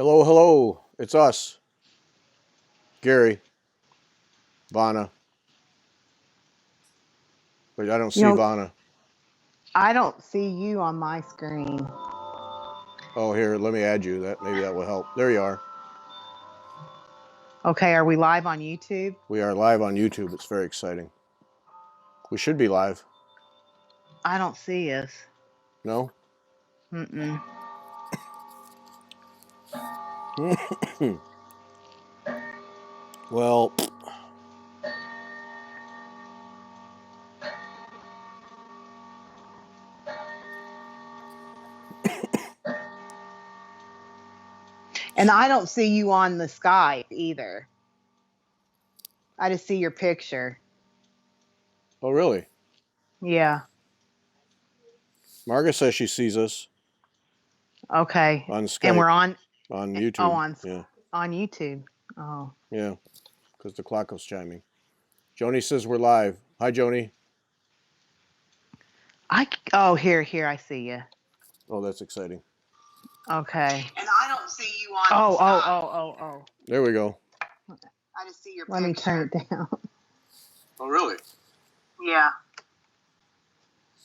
Hello, hello. It's us. Gary, Vanna. But I don't see Vanna. I don't see you on my screen. Oh, here, let me add you. Maybe that will help. There you are. Okay, are we live on YouTube? We are live on YouTube. It's very exciting. We should be live. I don't see us. No? Mm-mm. Well, And I don't see you on the Skype either. I just see your picture. oh, really? Yeah. Margaret says she sees us. Okay. On Skype. And we're on YouTube. Oh, on YouTube. Oh. Yeah, because the clock was chiming. Joni says we're live. Hi, Joni. Here, I see you. Oh, that's exciting. Okay. And I don't see you on Oh. There we go. I just see your Let me turn it down. Oh, really? Yeah.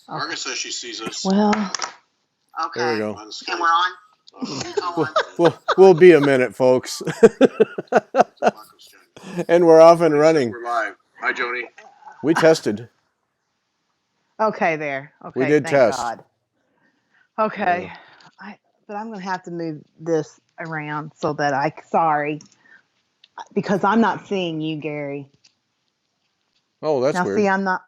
Okay. Margaret says she sees us. Well. Okay. There we go. And we're on. We'll be a minute, folks. And we're off and running. We're live. Hi, Joni. We tested. Okay, there. Okay, we did thank test. God. Okay. Yeah. But I'm going to have to move this around so that sorry, because I'm not seeing you, Gary. Oh, that's weird. See, I'm not.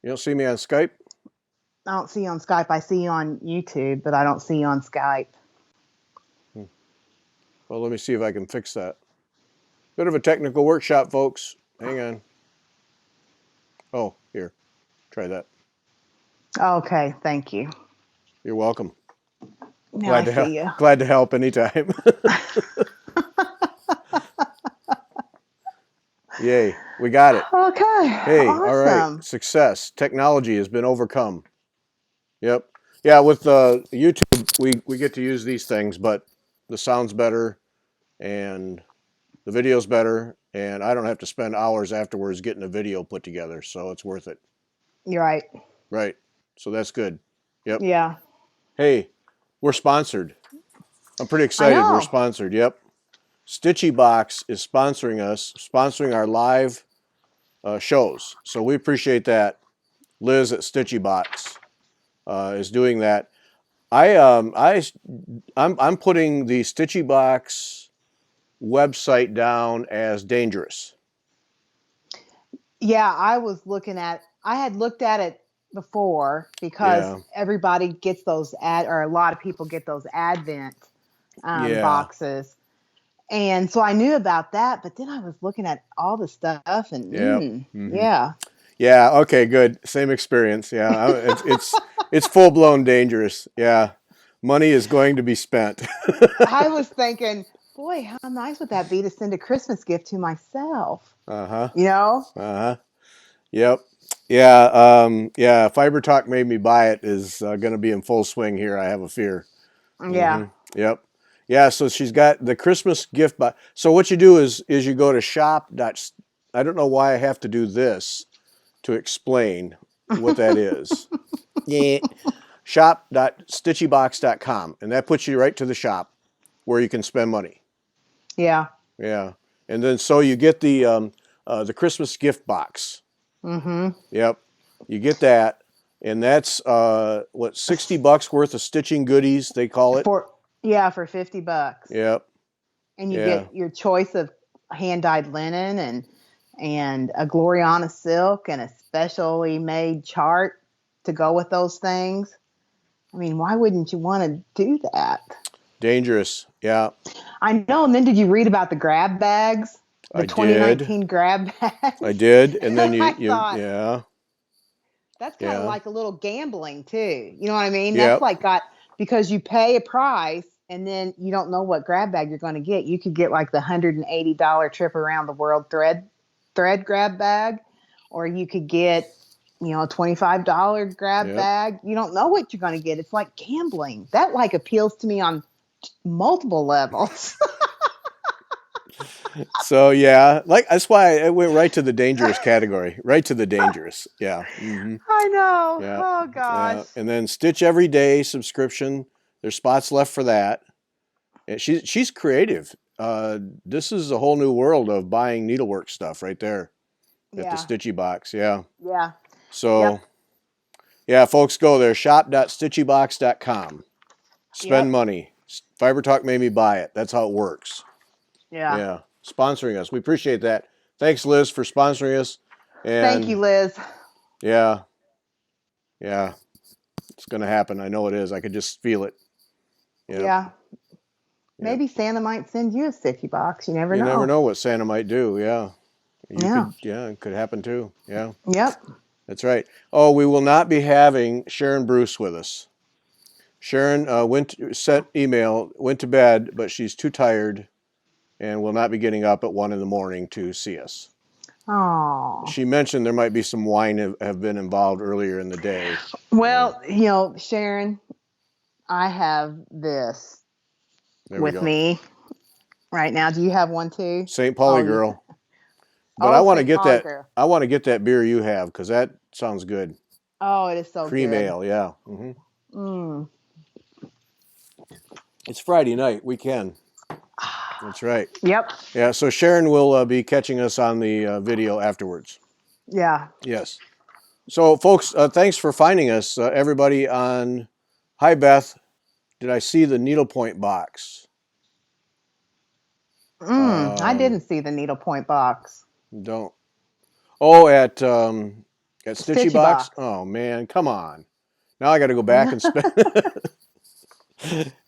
You don't see me on Skype? I don't see you on Skype. I see you on YouTube, but I don't see you on Skype. Well, let me see if I can fix that. Bit of a technical workshop, folks. Hang on. Oh, here. Try that. Okay, thank you. You're welcome. Now I see you. Glad to help anytime. Yay, we got it. Okay. Hey, awesome. All right. Success. Technology has been overcome. Yep. Yeah, with YouTube, we get to use these things, but the sound's better and the video's better, and I don't have to spend hours afterwards getting a video put together, so it's worth it. You're right. Right. So that's good. Yep. Yeah. Hey, we're sponsored. I'm pretty excited. We're sponsored. Yep. Stitchy Box is sponsoring our live shows. So we appreciate that. Liz at Stitchy Box is doing that. I'm putting the Stitchy Box website down as dangerous. Yeah, I had looked at it before because everybody gets those or a lot of people get those Advent boxes. And so I knew about that, but then I was looking at all the stuff and yeah. Yeah, okay, good. Same experience. Yeah, it's full-blown dangerous. Yeah. Money is going to be spent. I was thinking, boy, how nice would that be to send a Christmas gift to myself? You know? Yep. Yeah. Fiber Talk made me buy it is going to be in full swing here. I have a fear. Yeah. Yep. Yeah. So she's got the Christmas gift box. So what you do is you go to shop. I don't know why I have to do this to explain what that is. Shop.stitchybox.com, and that puts you right to the shop where you can spend money. Yeah. Yeah. And then so you get the Christmas gift box. Yep. You get that, and that's $60 worth of stitching goodies, they call it. For $50. Yep. And you get your choice of hand-dyed linen and a Gloriana silk and a specially made chart to go with those things. I mean, why wouldn't you want to do that? Dangerous. Yeah. I know. And then did you read about the grab bags? The 2019 grab bags? I did. And then I thought, yeah. That's kind of like a little gambling too. You know what I mean? Yep. That's like because you pay a price and then you don't know what grab bag you're going to get. You could get like the $180 trip around the world thread grab bag, or you could get a $25 grab bag. You don't know what you're going to get. It's like gambling. That like appeals to me on multiple levels. So yeah, like that's why it went right to the dangerous category, right to the dangerous. Yeah. I know. Yeah. Oh gosh. Yeah. And then Stitch Every Day subscription. There's spots left for that. And she's creative. This is a whole new world of buying needlework stuff right there at the Stitchy Box. Yeah. Yeah. So yeah, folks, go there. Shop.stitchybox.com. Spend money. Fiber Talk made me buy it. That's how it works. Yeah. Yeah. Sponsoring us. We appreciate that. Thanks, Liz, for sponsoring us. And thank you, Liz. Yeah. Yeah. It's going to happen. I know it is. I could just feel it. Yep. Yeah. Maybe Santa might send you a Stitchy Box. You never know. You never know what Santa might do. Yeah. Yeah. It could happen too. Yeah. Yep. That's right. Oh, we will not be having Sharon Bruce with us. Sharon went to bed, but she's too tired and will not be getting up at 1 a.m. to see us. Oh. She mentioned there might be some wine have been involved earlier in the day. Well, Sharon, I have this with me right now. Do you have one too? St. Pauli girl. But I want to get that. Girl. I want to get that beer you have because that sounds good. Oh, it is so Cream good. ale, yeah. It's Friday night. We can. That's right. Yep. Yeah. So Sharon will be catching us on the video afterwards. Yeah. Yes. So, folks, thanks for finding us, everybody. Hi, Beth. Did I see the needlepoint box? I didn't see the needlepoint box. Don't. Oh, at Stitchy Box? Oh, man, come on. Now I got to go back and spend.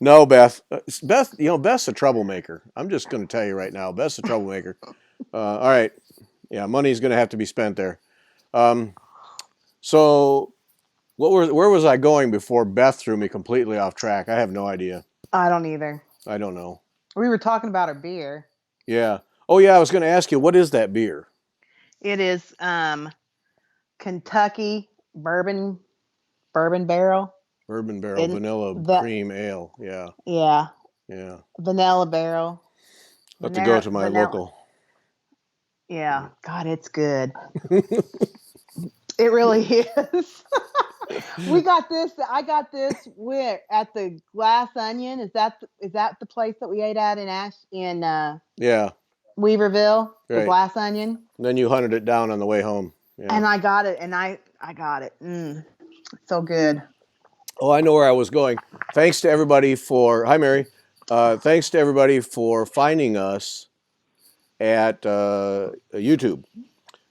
No, Beth. Beth, Beth's a troublemaker. I'm just going to tell you right now, Beth's a troublemaker. All right. Yeah, money's going to have to be spent there. So, where was I going before Beth threw me completely off track? I have no idea. I don't either. I don't know. We were talking about our beer. Yeah. Oh, yeah. I was going to ask you, what is that beer? It is Kentucky bourbon barrel. Bourbon barrel, vanilla cream ale. Yeah. Yeah. Yeah. Vanilla barrel. I'll have to go to my local. Yeah. God, it's good. It really is. We got this. I got this at the Glass Onion. Is that the place that we ate at in yeah, Weaverville, right. The Glass Onion. And then you hunted it down on the way home. Yeah. And I got it. And I got it. So good. Oh, I know where I was going. Thanks to everybody hi, Mary. Thanks to everybody for finding us at YouTube.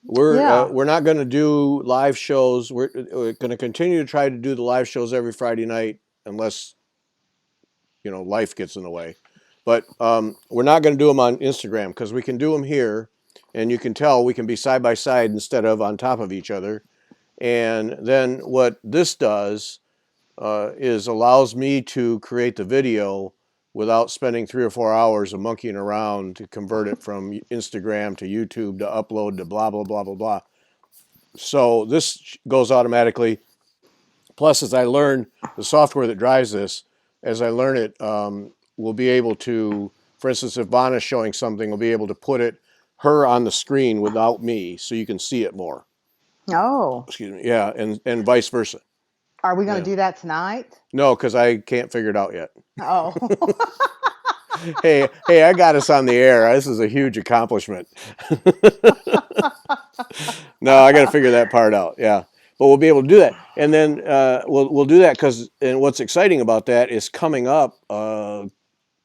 We're not going to do live shows. We're going to continue to try to do the live shows every Friday night, unless life gets in the way. But we're not going to do them on Instagram because we can do them here, and you can tell we can be side by side instead of on top of each other. And then what this does is allows me to create the video without spending 3 or 4 hours of monkeying around to convert it from Instagram to YouTube to upload to blah, blah, blah, blah, blah. So this goes automatically. Plus, as I learn the software that drives this, as I learn it, we'll be able to, for instance, if Vanna's showing something, we'll be able to put her on the screen without me so you can see it more. Oh. Excuse me. Yeah, and vice versa. Are we going to do that tonight? No, because I can't figure it out yet. Oh. Hey, I got us on the air. This is a huge accomplishment. No, I got to figure that part out. Yeah, but we'll be able to do that, and then we'll do that and what's exciting about that is coming up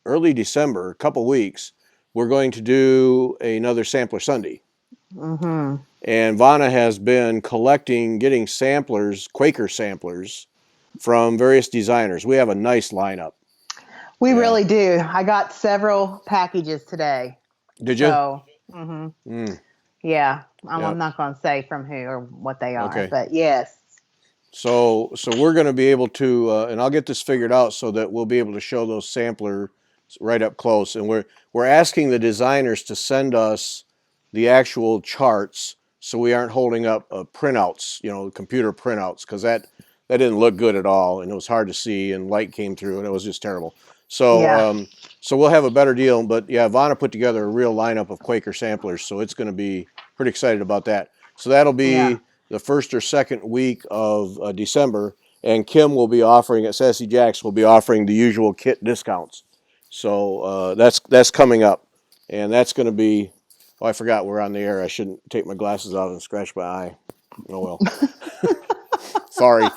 early December, a couple weeks, we're going to do another Sampler Sunday. Mm-hmm. And Vanna has been getting samplers, Quaker samplers, from various designers. We have a nice lineup. We really do. I got several packages today. Did you? So, yeah. I'm not going to say from who or what they are, but yes. So we're going to be able to, and I'll get this figured out so that we'll be able to show those samplers right up close. And we're asking the designers to send us the actual charts so we aren't holding up printouts, computer printouts, because that didn't look good at all, and it was hard to see, and light came through, and it was just terrible. So so we'll have a better deal. But yeah, Vanna put together a real lineup of Quaker samplers, so it's going to be pretty excited about that. So that'll be the first or second week of December, and Kim will be offering at Sassy Jack's will be offering the usual kit discounts. So that's coming up, and that's going to be. Oh, I forgot we're on the air. I shouldn't take my glasses out and scratch my eye. Oh well. Sorry.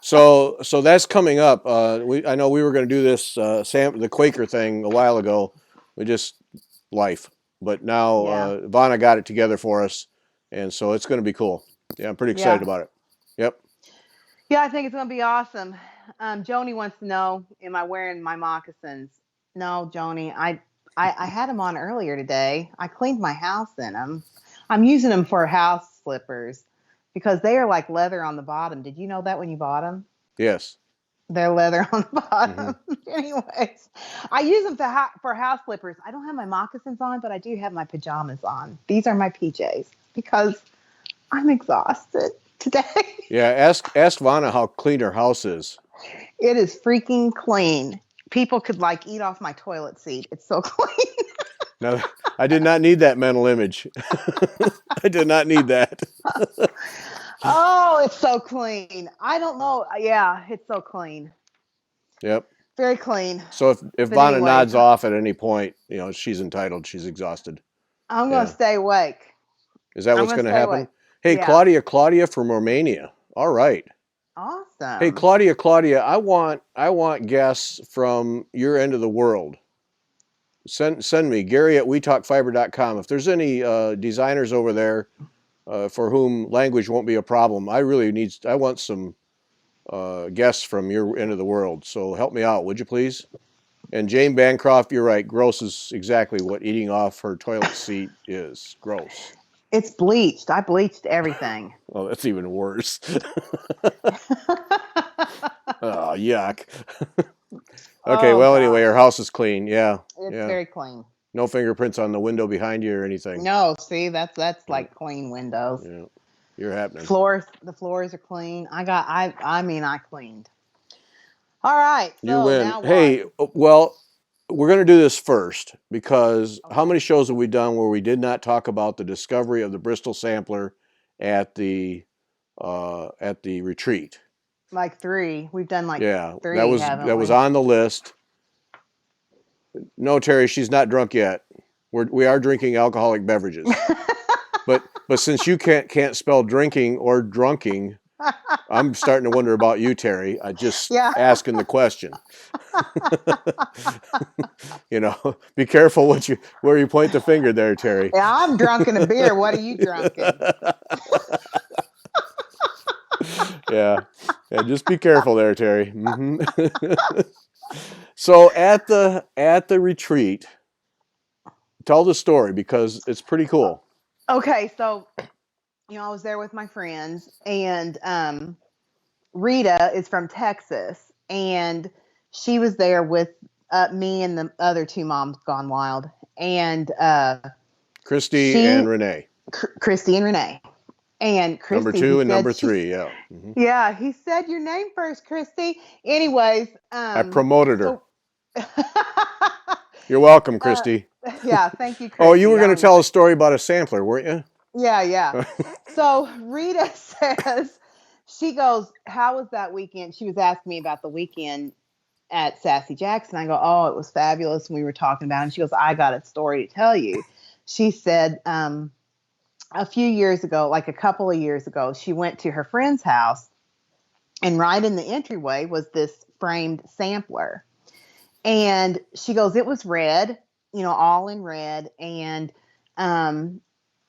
So that's coming up. I know we were going to do this the Quaker thing a while ago. We just life, but now Vanna got it together for us, and so it's going to be cool. Yeah, I'm pretty excited about it. Yep. Yeah, I think it's going to be awesome. Joni wants to know, am I wearing my moccasins? No, Joni, I had them on earlier today. I cleaned my house in them. I'm using them for house slippers because they are like leather on the bottom. Did you know that when you bought them? Yes. They're leather on the bottom. Anyways, I use them for house slippers. I don't have my moccasins on, but I do have my pajamas on. These are my PJs because I'm exhausted today. Yeah, ask Vanna how clean her house is. It is freaking clean. People could eat off my toilet seat. It's so clean. No, I did not need that mental image. I did not need that. Oh, it's so clean. I don't know. Yeah, it's so clean. Yep. Very clean. So if Vanna nods off at any point, she's entitled. She's exhausted. I'm going to stay awake. Is that what's going to happen? Awake. Hey, yeah. Claudia from Romania. All right. Awesome. Hey, Claudia, I want guests from your end of the world. Send me, Gary at WeTalkFiber.com. If there's any designers over there for whom language won't be a problem, I want some guests from your end of the world. So help me out, would you please? And Jane Bancroft, you're right. Gross is exactly what eating off her toilet seat is. Gross. It's bleached. I bleached everything. Oh, that's even worse. Oh, yuck. Okay, anyway, her house is clean. Yeah. It's very clean. No fingerprints on the window behind you or anything. No, see, that's like clean windows. Yeah. You're happening. The floors are clean. I cleaned. All right. So you win. Now hey, well, we're going to do this first because how many shows have we done where we did not talk about the discovery of the Bristol sampler at the retreat? Like 3. We've done 3. That was on the list. No, Terry, she's not drunk yet. We are drinking alcoholic beverages. but since you can't spell drinking or drunking, I'm starting to wonder about you, Terry. I just asking the question. Be careful where you point the finger there, Terry. Yeah, I'm drunken a beer. What are you drunken? Yeah, just be careful there, Terry. Mm-hmm. So at the retreat, tell the story because it's pretty cool. Okay, so I was there with my friends, and Rita is from Texas, and she was there with me and the other 2 moms gone wild, and Christy and Renee. Christy and Renee. And Christy, number 2 and number 3, yeah. Mm-hmm. Yeah, he said your name first, Christy. Anyways, I promoted her. You're welcome, Christy. Yeah, thank you, Christy. Oh, you were going to tell a story about a sampler, weren't you? Yeah. So Rita says, she goes, how was that weekend? She was asking me about the weekend at Sassy Jack's. I go, oh, it was fabulous. And we were talking about it. And she goes, I got a story to tell you. She said, a few years ago, like a couple of years ago, she went to her friend's house, and right in the entryway was this framed sampler. And she goes, it was red, all in red. And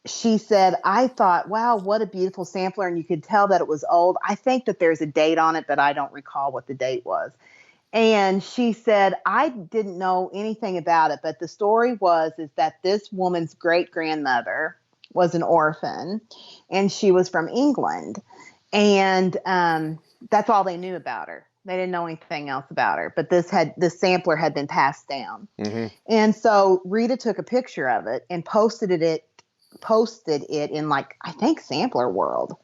she said, I thought, wow, what a beautiful sampler. And you could tell that it was old. I think that there's a date on it, but I don't recall what the date was. And she said, I didn't know anything about it, but the story is that this woman's great grandmother was an orphan, and she was from England, and that's all they knew about her. They didn't know anything else about her, but this sampler had been passed down. Mm-hmm. And so Rita took a picture of it and posted it posted it in like, I think Sampler World.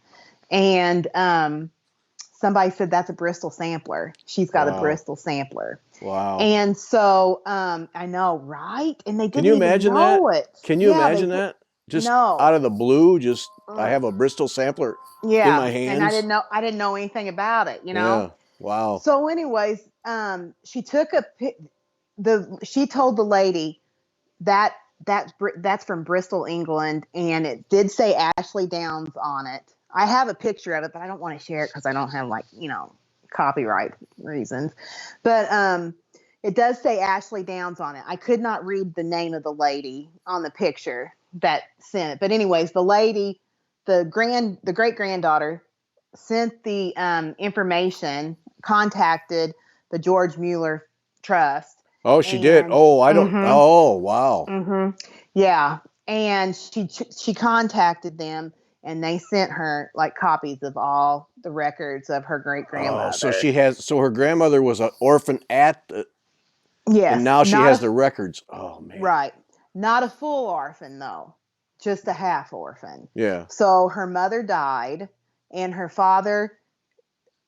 And somebody said that's a Bristol sampler. She's got a Bristol sampler. Wow. And so I know, right? And they Can didn't you even imagine know that? it. Can you Yeah, imagine that? Just no. out of the blue, I have a Bristol sampler in my hands. And I didn't know anything about it, you know? Yeah. Wow. So anyways, she took she told the lady that's from Bristol, England, and it did say Ashley Downs on it. I have a picture of it, but I don't want to share it because I don't have copyright reasons. But it does say Ashley Downs on it. I could not read the name of the lady on the picture that sent it. But anyways, the lady, the great granddaughter, sent the information, contacted the George Mueller Trust. Oh, she did. Oh, I don't. Mm-hmm. Oh, wow. Mm-hmm. Yeah, and she contacted them, and they sent her like copies of all the records of her great grandmother. Oh, so her grandmother was an orphan yes, and now she has the records. Oh man. Right, not a full orphan though, just a half orphan. Yeah. So her mother died, and her father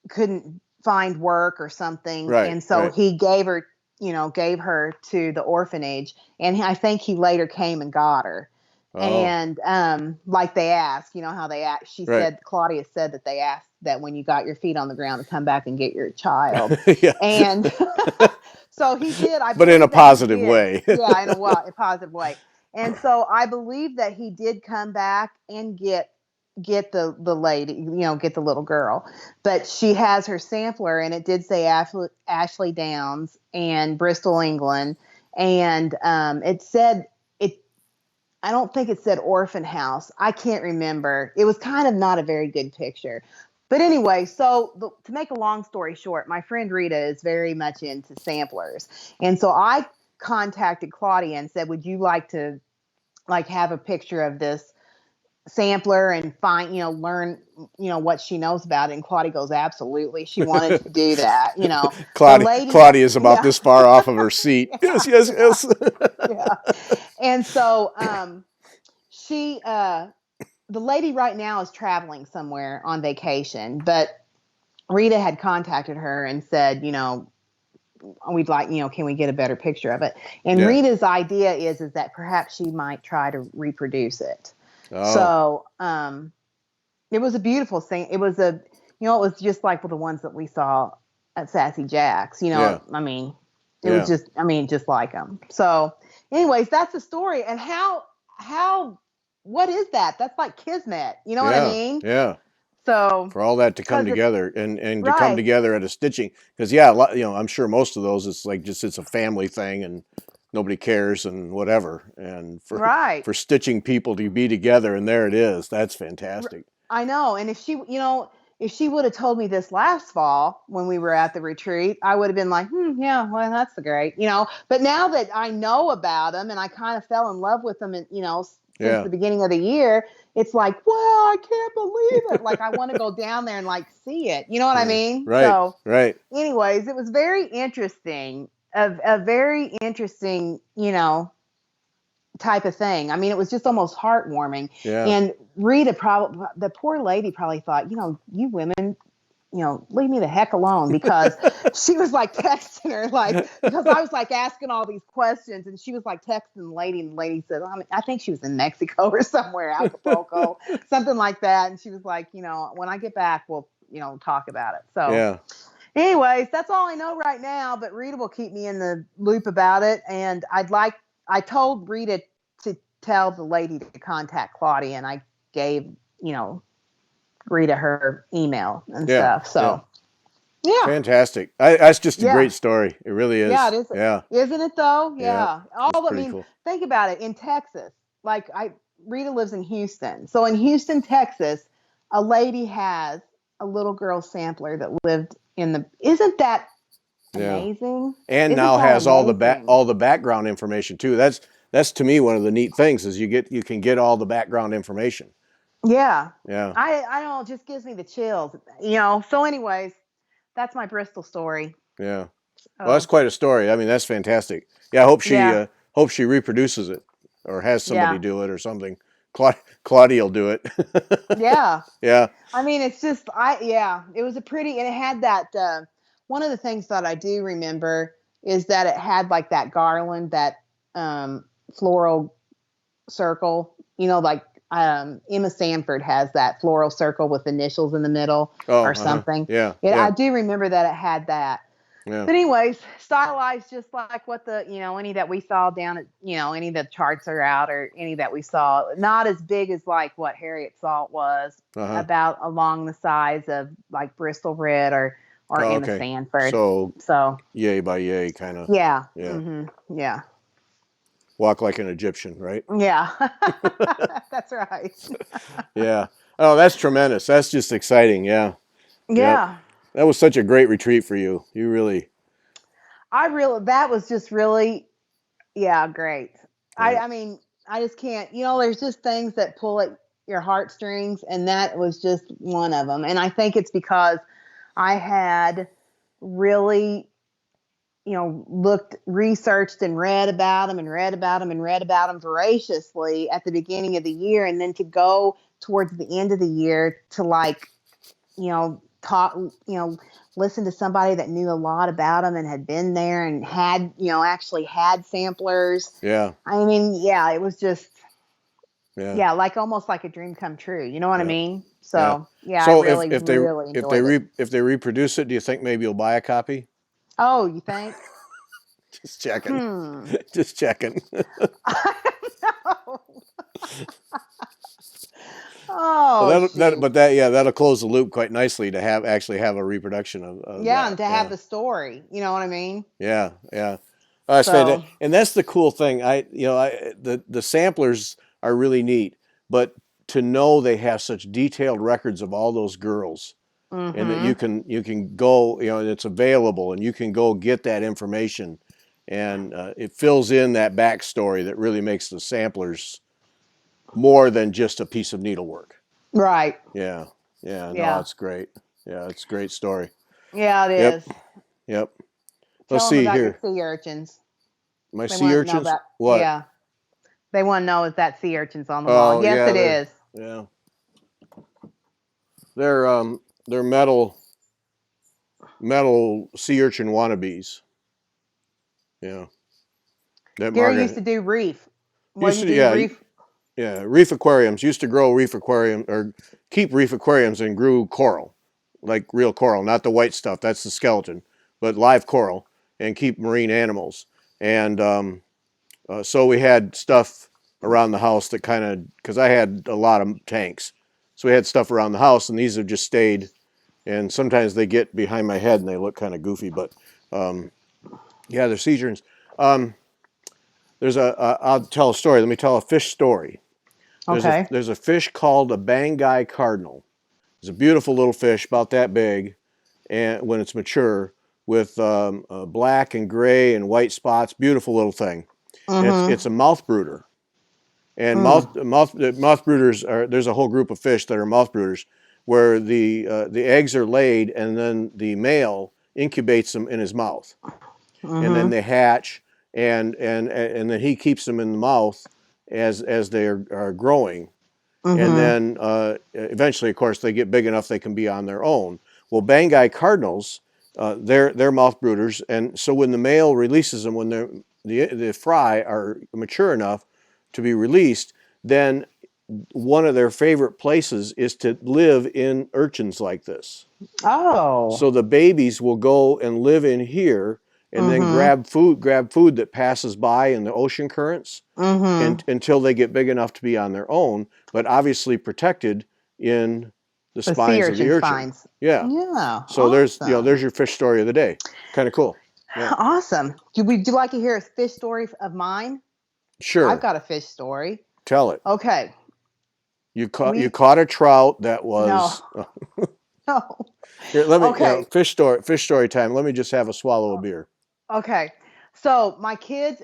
couldn't find work or something, right, and so right. he gave her to the orphanage, and I think he later came and got her. Oh. And like they asked, how they asked, Claudia said that they asked that when you got your feet on the ground to come back and get your child. Yeah. And so he did. But in a positive way. Yeah, in a positive way. And so I believe that he did come back and get the lady, get the little girl. But she has her sampler, and it did say Ashley Downs and Bristol, England. And it said, I don't think it said orphan house. I can't remember. It was kind of not a very good picture. But anyway, so to make a long story short, my friend Rita is very much into samplers. And so I contacted Claudia and said, would you like to have a picture of this sampler and find, learn, what she knows about it? And Claudia goes, absolutely. She wanted to do that, Claudia is about this far off of her seat. Yes. Yeah. And so the lady right now is traveling somewhere on vacation, but Rita had contacted her and said, we'd like, can we get a better picture of it? And Rita's idea is that perhaps she might try to reproduce it. Oh. So it was a beautiful thing. It was it was just like the ones that we saw at Sassy Jack's, I mean, it was just like them. So anyways, that's the story. And what is that? That's like Kismet. You know what I mean? Yeah. So for all that to come together and to come together at a stitching, because I'm sure most of those it's like it's a family thing and nobody cares and whatever, and for stitching people to be together, and there it is. That's fantastic. I know. And if she would have told me this last fall when we were at the retreat, I would have been like, yeah, well, that's great, But now that I know about them and I kind of fell in love with them, and since the beginning of the year, it's like, well, I can't believe it. Like I want to go down there and see it. You know what I mean? Right. So, right. Anyways, it was very interesting. A very interesting, type of thing. I mean, it was just almost heartwarming. Yeah. And Rita the poor lady probably thought, you women, leave me the heck alone, because she was texting her, because I was asking all these questions, and she was texting the lady, and the lady said, I think she was in Mexico or somewhere, Acapulco, something like that. And she was like, when I get back, we'll, talk about it. So anyways, that's all I know right now, but Rita will keep me in the loop about it. And I told Rita to tell the lady to contact Claudia, and I gave, Rita her email and stuff. So, yeah. Fantastic. That's just a great story. It really is. Yeah, it is. Yeah. Isn't it though? Yeah. Cool. Think about it. In Texas, Rita lives in Houston. So in Houston, Texas, a lady has a little girl sampler that lived isn't that amazing? And now has all the background information too. That's to me one of the neat things is you can get all the background information. Yeah. Yeah. I don't know, it just gives me the chills. So anyways, that's my Bristol story. Yeah. Well, that's quite a story. I mean, that's fantastic. Yeah, I hope she reproduces it or has somebody do it or something, Claudia will do it. Yeah. Yeah. I mean, it's just, it was a pretty, and it had that, one of the things that I do remember is that it had like that garland, that floral circle, like Emma Sanford has that floral circle with initials in the middle or something. Yeah. I do remember that it had that. Yeah. But anyways, stylized just like what any that we saw down at, any of the charts are out, or any that we saw. Not as big as like what Harriet Salt was, about along the size of like Bristol Red or Emma Okay. Sanford. So yay by yay kind of. Yeah. Yeah. Mm-hmm. Yeah. Walk like an Egyptian, right? Yeah. That's right. Yeah. Oh, that's tremendous. That's just exciting. Yeah. Yep. Yeah. That was such a great retreat for you. You really. That was just really, great. Yeah. I mean, I just can't, there's just things that pull at your heartstrings, and that was just one of them. And I think it's because I had really, researched and read about them and read about them and read about them voraciously at the beginning of the year. And then to go towards the end of the year to talk, listen to somebody that knew a lot about them and had been there and had, actually had samplers. Yeah. I mean, it was just, like almost like a dream come true. You know what I mean? So, I So really, really enjoyed it. if they reproduce it, do you think maybe you'll buy a copy? Oh, you think? Just checking. Just checking. I don't know. Oh, well, that'll close the loop quite nicely to actually have a reproduction of that. And to have the story. You know what I mean? Yeah. That's fantastic. And that's the cool thing. The samplers are really neat, but to know they have such detailed records of all those girls, and that you can go, and it's available, and you can go get that information, and it fills in that backstory that really makes the samplers more than just a piece of needlework. Right. Yeah. No, it's great. Yeah, it's a great story. Yeah, it is. Yep. Let's see about here. Your sea urchins. My sea urchins? What? Yeah. They want to know if that sea urchin's on the wall. Yes, it is. Yeah. They're metal sea urchin wannabes. Yeah. Gary used to do reef. Reef? Yeah, reef aquariums. Used to grow reef aquarium or keep reef aquariums and grew coral, like real coral, not the white stuff. That's the skeleton, but live coral, and keep marine animals. And so we had stuff around the house that because I had a lot of tanks, so we had stuff around the house, and these have just stayed. And sometimes they get behind my head and they look kind of goofy, but they're sea urchins. I'll tell a story. Let me tell a fish story. There's a fish called a Banggai cardinal. It's a beautiful little fish, about that big, and when it's mature, with black and gray and white spots. Beautiful little thing. And it's a mouth brooder. And mouth brooders there's a whole group of fish that are mouth brooders, where the eggs are laid and then the male incubates them in his mouth, and then they hatch, and then he keeps them in the mouth as they are growing, and then eventually, of course, they get big enough they can be on their own. Well, Banggai cardinals, they're mouth brooders, and so when the male releases them, when the fry are mature enough to be released, then one of their favorite places is to live in urchins like this. Oh. So the babies will go and live in here, and then grab food that passes by in the ocean currents, until they get big enough to be on their own, but obviously protected in the spines of the urchin. Spines. Yeah. So awesome. There's your fish story of the day. Kind of cool. Yeah. Awesome. Would you like to hear a fish story of mine? Sure. I've got a fish story. Tell it. Okay. You caught a trout that was. No. Here, let me. Fish story time. Let me just have a swallow of beer. Okay. So my kids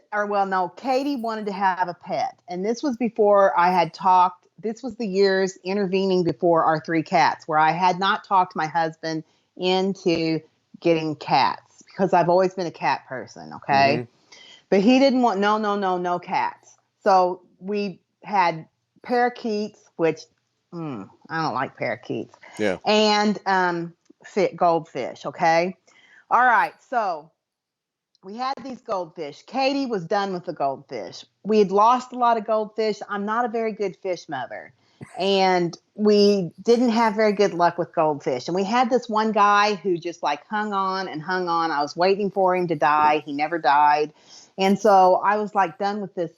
Katie wanted to have a pet, and this was before I had talked. This was the years intervening before our 3 cats, where I had not talked my husband into getting cats, because I've always been a cat person. Okay. But he didn't want no cats. So we had parakeets, which I don't like parakeets. Yeah. And goldfish. Okay. All right. So we had these goldfish. Katie was done with the goldfish. We had lost a lot of goldfish. I'm not a very good fish mother. And we didn't have very good luck with goldfish. And we had this one guy who just like hung on and hung on. I was waiting for him to die. He never died. And so I was like done with this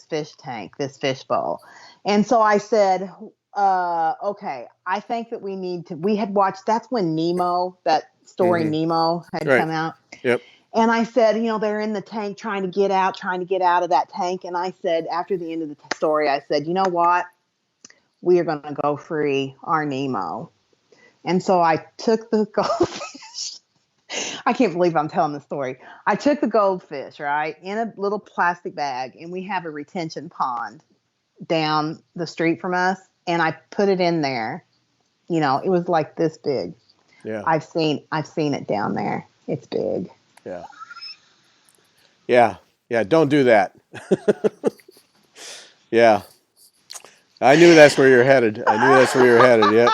fish tank, this fish bowl. And so I said, okay, I think that we had watched, that's when Nemo, that story Nemo had come out. Yep. And I said, they're in the tank trying to get out of that tank. And I said, after the end of the story, I said, you know what? We are going to go free our Nemo. And so I took the goldfish. I can't believe I'm telling the story. I took the goldfish, right, in a little plastic bag. And we have a retention pond down the street from us. And I put it in there. It was like this big. Yeah. I've seen it down there. It's big. Yeah. Yeah. Yeah. Don't do that. Yeah. I knew that's where you're headed. Yep.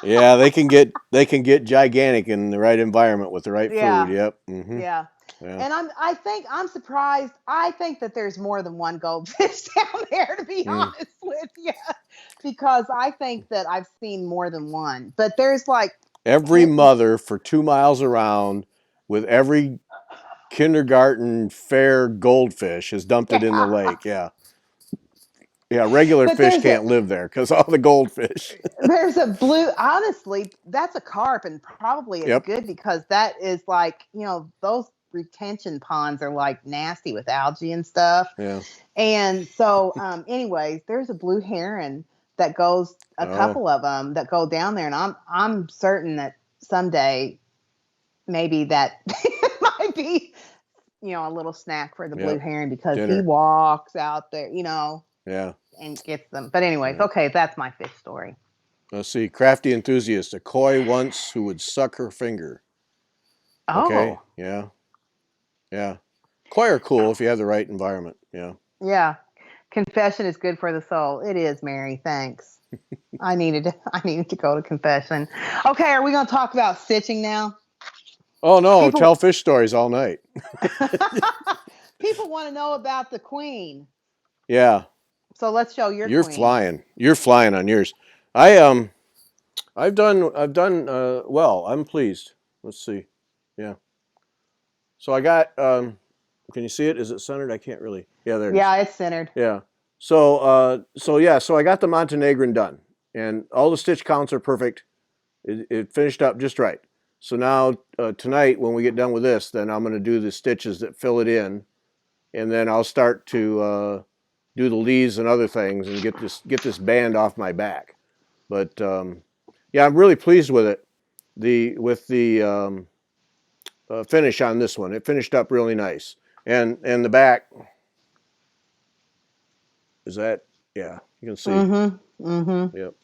Yeah. They can get gigantic in the right environment with the right food. Yep. Mm-hmm. Yeah. And I'm surprised. I think that there's more than one goldfish down there, to be honest with you, because I think that I've seen more than one, but there's like every mother for 2 miles around with every kindergarten fair goldfish has dumped it in the lake. Yeah. Yeah. Regular fish can't live there because all the goldfish. There's a honestly, that's a carp, and probably it's good because that is like, those retention ponds are like nasty with algae and stuff. Yeah. And so, anyways, there's a blue heron that goes, a couple of them that go down there. And I'm certain that someday maybe that might be, a little snack for the blue heron, because he walks out there, Yeah. and gets them. But anyways, okay, that's my fish story. Let's see. Crafty enthusiast, a koi once who would suck her finger. Okay. Oh. Yeah. Yeah. Koi are cool if you have the right environment. Yeah. Yeah. Confession is good for the soul. It is, Mary. Thanks. I needed to go to confession. Okay, are we going to talk about stitching now? Oh no, tell fish stories all night. People want to know about the queen. Yeah. So let's show your You're queen. flying. You're flying on yours. I've done well. I'm pleased. Let's see. Yeah. So I got can you see it? Is it centered? I can't really. Yeah, there it is. Yeah, it's centered. Yeah. So I got the Montenegrin done, and all the stitch counts are perfect. It finished up just right. So now tonight when we get done with this, then I'm going to do the stitches that fill it in, and then I'll start to do the leaves and other things and get this band off my back. But yeah, I'm really pleased with it. With the finish on this one, it finished up really nice, and the back. Is that, yeah, you can see. Yep.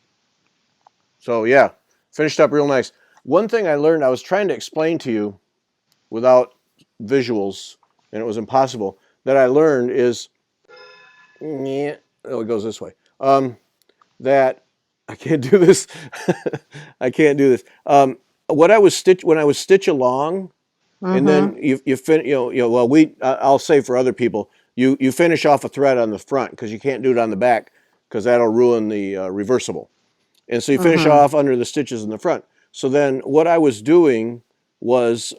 So yeah, finished up real nice. One thing I learned, I was trying to explain to you without visuals, and it was impossible, that I learned is, it goes this way, that, I can't do this, I can't do this. When I would stitch along, and then I'll say for other people, you finish off a thread on the front because you can't do it on the back because that'll ruin the reversible. And so you finish off under the stitches in the front. So then what I was doing was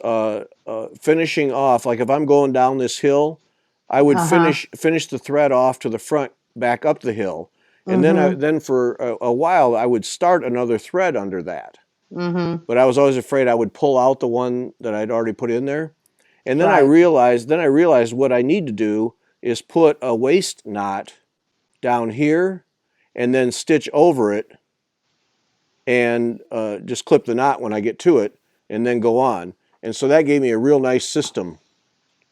finishing off, like if I'm going down this hill, I would finish the thread off to the front, back up the hill. And then for a while, I would start another thread under that. But I was always afraid I would pull out the one that I'd already put in there. And then I realized what I need to do is put a waist knot down here and then stitch over it and just clip the knot when I get to it and then go on. And so that gave me a real nice system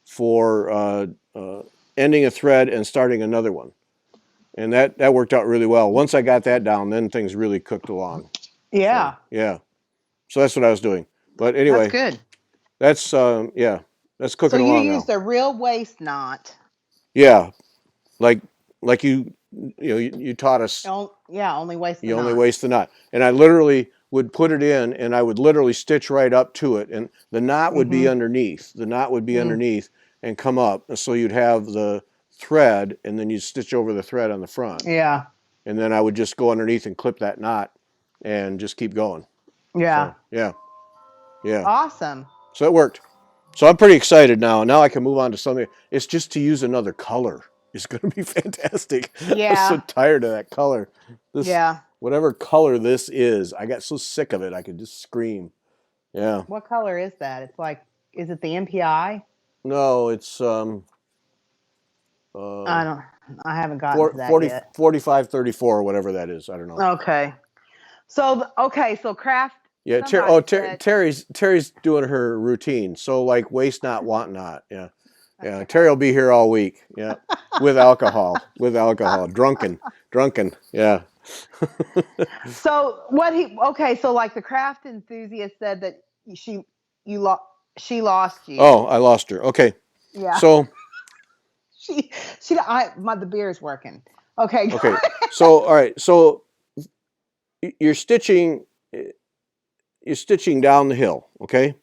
for ending a thread and starting another one. And that worked out really well. Once I got that down, then things really cooked along. Yeah. So, yeah. So that's what I was doing. But anyway. That's good. That's, that's cooking along now. So you used a real waist knot. Yeah. Like you you taught us. Only waste the knot. You only waste the knot. And I literally would put it in, and I would literally stitch right up to it, and the knot would be underneath. The knot would be underneath and come up, and so you'd have the thread, and then you'd stitch over the thread on the front. Yeah. And then I would just go underneath and clip that knot, and just keep going. Yeah. So, yeah. Awesome. So it worked. So I'm pretty excited now. Now I can move on to something. It's just to use another color. It's going to be fantastic. Yeah. I'm so tired of that color. Yeah. Whatever color this is, I got so sick of it. I could just scream. Yeah. What color is that? It's like, is it the MPI? No, it's I haven't gotten to that yet. 4534 or whatever that is. I don't know. Okay. So craft. Yeah. Terry's doing her routine. So like waste not, want not. Yeah. Yeah. Okay. Terry will be here all week. Yeah. With alcohol. Drunken. Yeah. So so like the craft enthusiast said that she lost you. Oh, I lost her. Okay. Yeah. So the beer is working. Okay. Okay. So all right. So you're stitching down the hill, okay?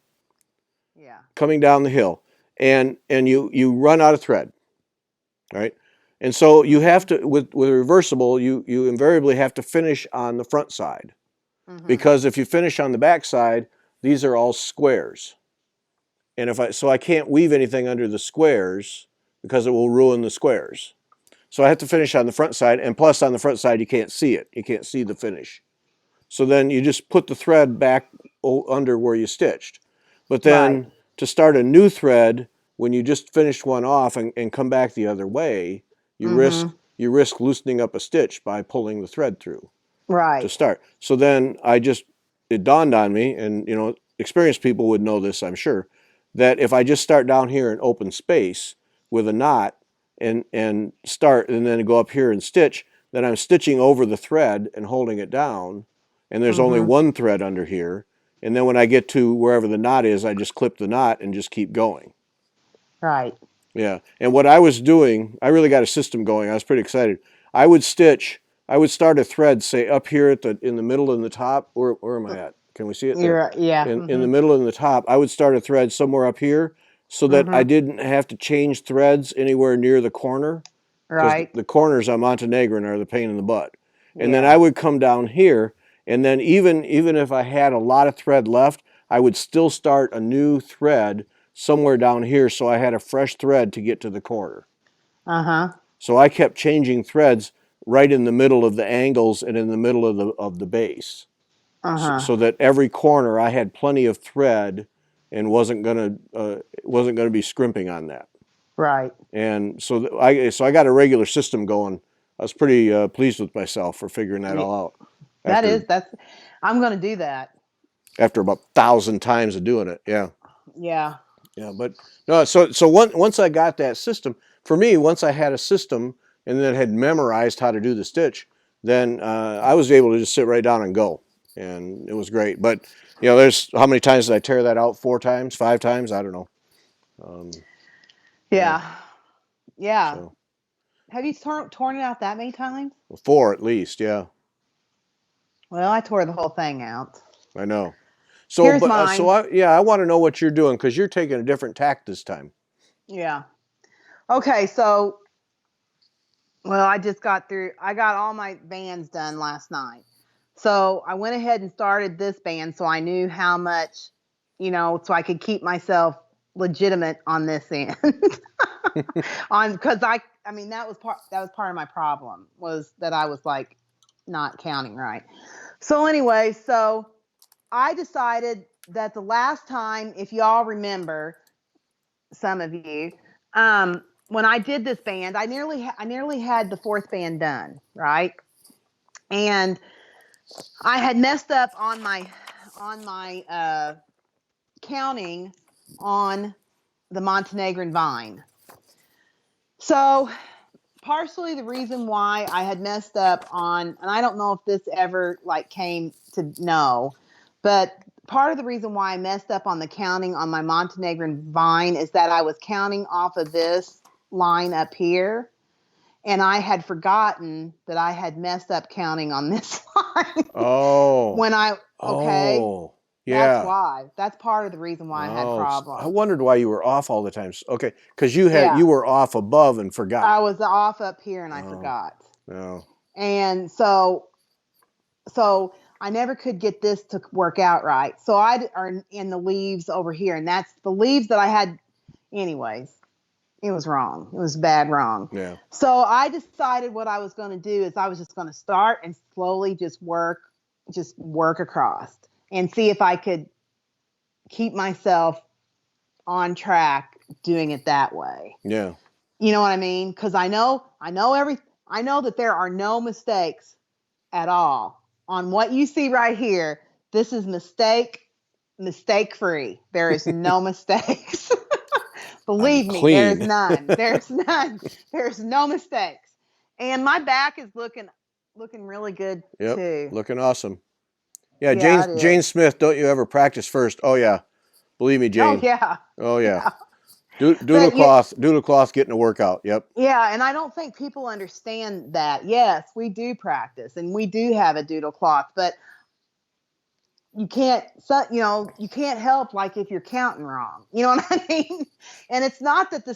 Yeah. Coming down the hill. And you run out of thread. Right? And so you have to with reversible, you invariably have to finish on the front side. Because if you finish on the back side, these are all squares. And I can't weave anything under the squares because it will ruin the squares. So I have to finish on the front side, and plus on the front side you can't see it. You can't see the finish. So then you just put the thread back under where you stitched. But then to start a new thread, when you just finished one off and come back the other way, you risk loosening up a stitch by pulling the thread through. Right. To start. So then it dawned on me, and experienced people would know this, I'm sure, that if I just start down here in open space with a knot and start and then go up here and stitch, then I'm stitching over the thread and holding it down, and there's only one thread under here, and then when I get to wherever the knot is, I just clip the knot and just keep going. Right. Yeah. And what I was doing, I really got a system going. I was pretty excited. I would start a thread, say up here in the middle and the top. Where am I at? Can we see it there? Yeah. In the middle and the top, I would start a thread somewhere up here so that I didn't have to change threads anywhere near the corner. Right. The corners on Montenegrin are the pain in the butt. And then I would come down here, and then even if I had a lot of thread left, I would still start a new thread somewhere down here so I had a fresh thread to get to the corner. So I kept changing threads right in the middle of the angles and in the middle of the base, so that every corner I had plenty of thread and wasn't gonna be scrimping on that. Right. And so I got a regular system going. I was pretty pleased with myself for figuring that all out. I'm going to do that. After about 1,000 times of doing it, yeah. Yeah. Yeah, but no. So once I got that system, for me, once I had a system and then had memorized how to do the stitch, then I was able to just sit right down and go, and it was great. But there's how many times did I tear that out? 4 times, 5 times? I don't know. Yeah. So, have you torn it out that many times? 4 at least, yeah. Well, I tore the whole thing out. I know. So, Here's mine. I want to know what you're doing because you're taking a different tack this time. Yeah. Okay, so, well, I got all my bands done last night. So I went ahead and started this band so I knew how much, so I could keep myself legitimate on this end. Because that was part of my problem, was that I was like not counting right. So anyway, I decided that the last time, if y'all remember, some of you, when I did this band, I nearly had the 4th band done, right? And I had messed up on my counting on the Montenegrin vine. So partially the reason why I had messed up on, and I don't know if this ever came to know, but part of the reason why I messed up on the counting on my Montenegrin vine is that I was counting off of this line up here. and I had forgotten that I had messed up counting on this line. Oh. When I Oh. That's Yeah. why. That's part of the reason why I had Oh. I problems. wondered why you were off all the time. Okay, because Yeah. you were off above and forgot. I was off up here and I forgot. No. And so I never could get this to work out right. So I are in the leaves over here, and that's the leaves that I had. Anyways, it was wrong. It was bad wrong. Yeah. So I decided what I was going to do is I was just going to start and slowly just work across and see if I could keep myself on track doing it that way. Yeah. You know what I mean? Because I know that there are no mistakes at all on what you see right here. This is mistake free. There is no mistakes. Believe me, there's none. There's none. There's no mistakes. And my back is looking really good too. Looking awesome. Yeah, Yeah, Jane Smith, don't you ever practice first? Oh yeah. Believe me, Jane. Oh yeah. Oh yeah. Doodle cloth getting a workout. Yep. Yeah, and I don't think people understand that. Yes, we do practice and we do have a doodle cloth, but you can't help like if you're counting wrong. You know what I mean? And it's not that the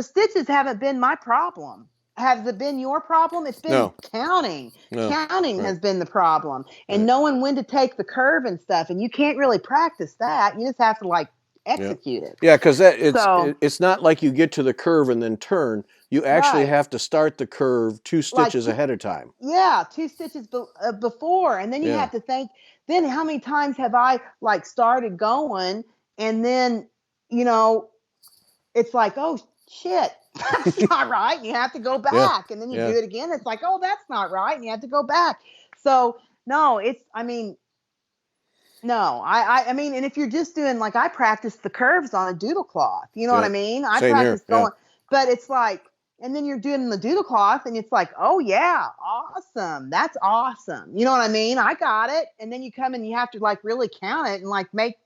stitches haven't been my problem. Has it been your problem? It's been counting. No. Counting has been the problem. And knowing when to take the curve and stuff. And you can't really practice that. You just have to like execute it. Yeah, because it's not like you get to the curve and then turn. You actually have to start the curve 2 stitches ahead of time. Yeah, 2 stitches before, and then you have to think. Then how many times have I like started going, and then it's like, oh shit, that's not right. And you have to go back, and then you do it again. It's like, oh, that's not right, and you have to go back. So no, I mean, and if you're just doing like I practice the curves on a doodle cloth, you know what I mean? I practice going, but it's like, and then you're doing the doodle cloth, and it's like, oh yeah, awesome, that's awesome. You know what I mean? I got it. And then you come and you have to like really count it and like make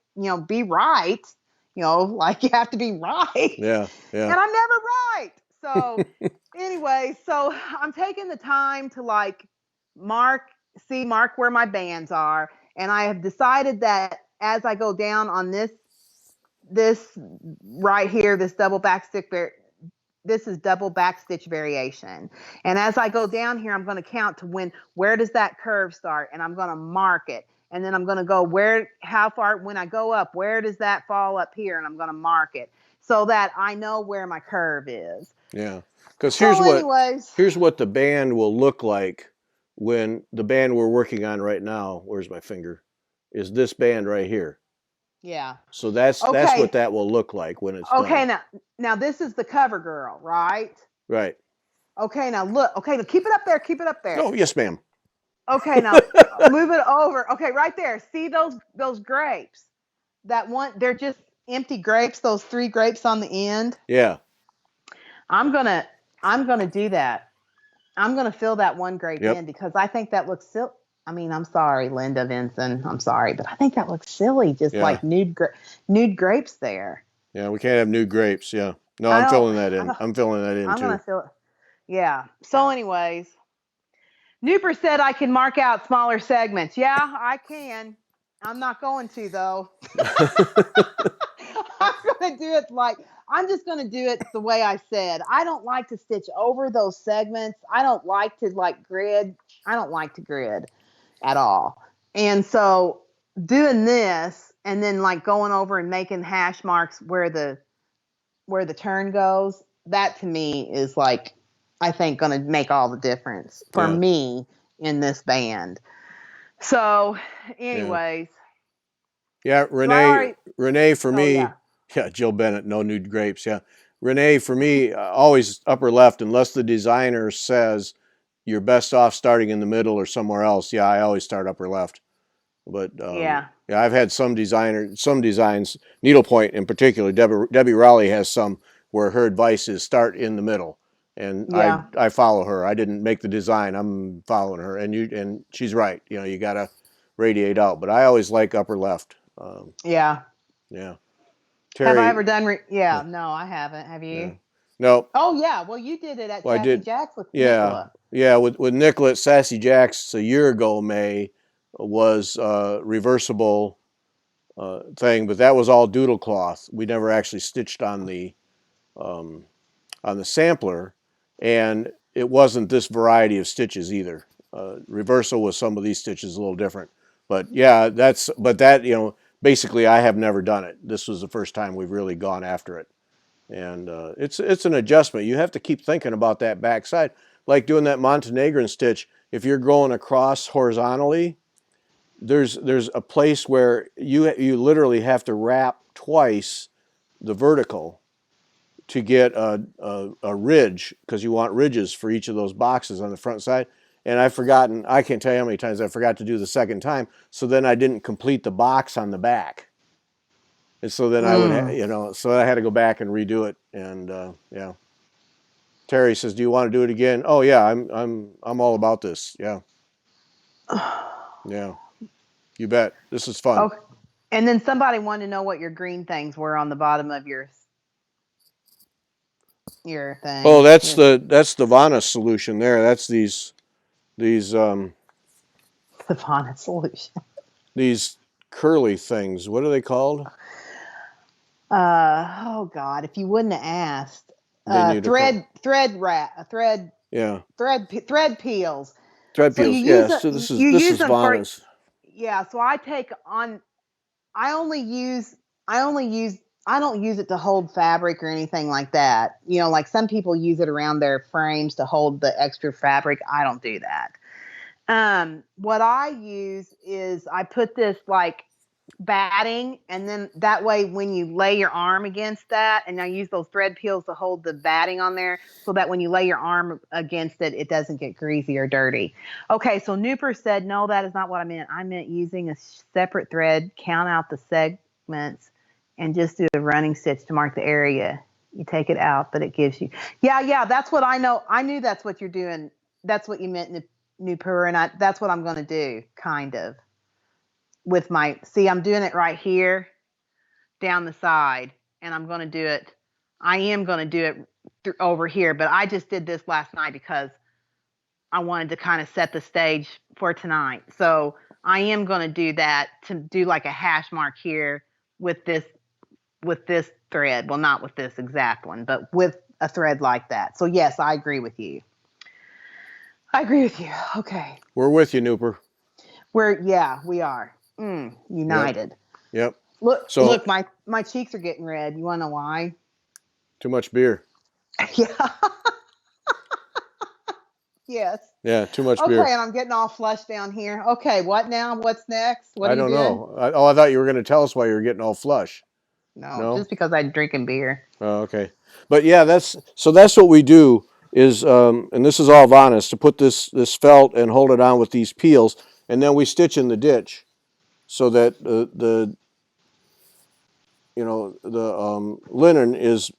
be right. Like you have to be right. Yeah. And I'm never right. So anyway, so I'm taking the time to like mark where my bands are. And I have decided that as I go down on this right here, this double back stitch, this is double back stitch variation. And as I go down here, I'm going to count to where does that curve start? And I'm going to mark it. And then I'm going to go how far, when I go up, where does that fall up here? And I'm going to mark it so that I know where my curve is. Yeah. Because here's what the band will look like when the band we're working on right now, where's my finger, is this band right here. Yeah. So that's what that will look like when it's done. Okay, now this is the cover girl, right? Right. Okay, now look. Okay, now keep it up there. Keep it up there. Oh, yes, ma'am. Okay, now move it over. Okay, right there. See those grapes? That one, they're just empty grapes. Those 3 grapes on the end. Yeah. I'm gonna do that. I'm gonna fill that one grape in because I think that looks silly. I mean, I'm sorry, Linda Vinson. I'm sorry, but I think that looks silly. Just like nude grapes there. Yeah, we can't have nude grapes. Yeah. No, I'm filling that in. I'm filling that in too. I'm gonna fill it. Yeah. So, anyways, Nooper said I can mark out smaller segments. Yeah, I can. I'm not going to though. I'm just going to do it the way I said. I don't like to stitch over those segments. I don't like to grid. I don't like to grid at all. And so doing this and then like going over and making hash marks where the turn goes, that to me is like, I think going to make all the difference for me in this band. So anyways. Yeah, Renee for me. Yeah, Jill Bennett, no nude grapes. Yeah. Renee, for me, always upper left, unless the designer says you're best off starting in the middle or somewhere else. Yeah, I always start upper left. But I've had some designs, needlepoint in particular. Debbie Raleigh has some where her advice is start in the middle, and I follow her. I didn't make the design; I'm following her, and she's right. You got to radiate out, but I always like upper left. Yeah. Terry, have I ever done? No, I haven't. Have you? No. Oh yeah, well you did it at Well, I Sassy did. Jack's with Yeah. Nicola. Yeah. With Nicola at Sassy Jack's a year ago, May was reversible thing, but that was all doodle cloth. We never actually stitched on the sampler, and it wasn't this variety of stitches either. Reversal with some of these stitches a little different, but yeah, basically I have never done it. This was the first time we've really gone after it, and it's an adjustment. You have to keep thinking about that backside, like doing that Montenegrin stitch. If you're going across horizontally, there's a place where you literally have to wrap twice the vertical to get a ridge, because you want ridges for each of those boxes on the front side. And I've forgotten, I can't tell you how many times I forgot to do the second time, so then I didn't complete the box on the back. And so then I would, so I had to go back and redo it. And yeah. Terry says, "Do you want to do it again?" Oh yeah, I'm all about this. Yeah. Yeah. You bet. This is fun. Oh, and then somebody wanted to know what your green things were on the bottom of your thing. Oh, that's the Vana solution there. That's these the Vana solution. These curly things. What are they called? Oh God! If you wouldn't have asked, thread peels. Thread peels. Yeah. So this is Vana's. Yeah. So I take on. I don't use it to hold fabric or anything like that. You know, like some people use it around their frames to hold the extra fabric. I don't do that. What I use is I put this like batting, and then that way when you lay your arm against that, and I use those thread peels to hold the batting on there so that when you lay your arm against it, it doesn't get greasy or dirty. Okay, so Nooper said, no, that is not what I meant. I meant using a separate thread, count out the segments, and just do a running stitch to mark the area. You take it out, but it gives you, yeah, that's what I know. I knew that's what you're doing. That's what you meant, Nooper, and that's what I'm going to do, kind of. With I'm doing it right here down the side, and I am going to do it over here, but I just did this last night because I wanted to kind of set the stage for tonight. So I am going to do that, to do like a hash mark here with this thread. Well, not with this exact one, but with a thread like that. So yes, I agree with you. Okay. We're with you, Nooper. We are. United. Yep. Look, my cheeks are getting red. You want to know why? Too much beer. Yeah. Yes. Yeah, too much beer. Okay, and I'm getting all flushed down here. Okay, what now? What's next? What I don't know. I thought you were going to tell us why you were getting all flush. No, just because I'm drinking beer. Oh, okay. But yeah, that's what we do is, and this is all Vana's, to put this felt and hold it on with these peels, and then we stitch in the ditch, so that the linen is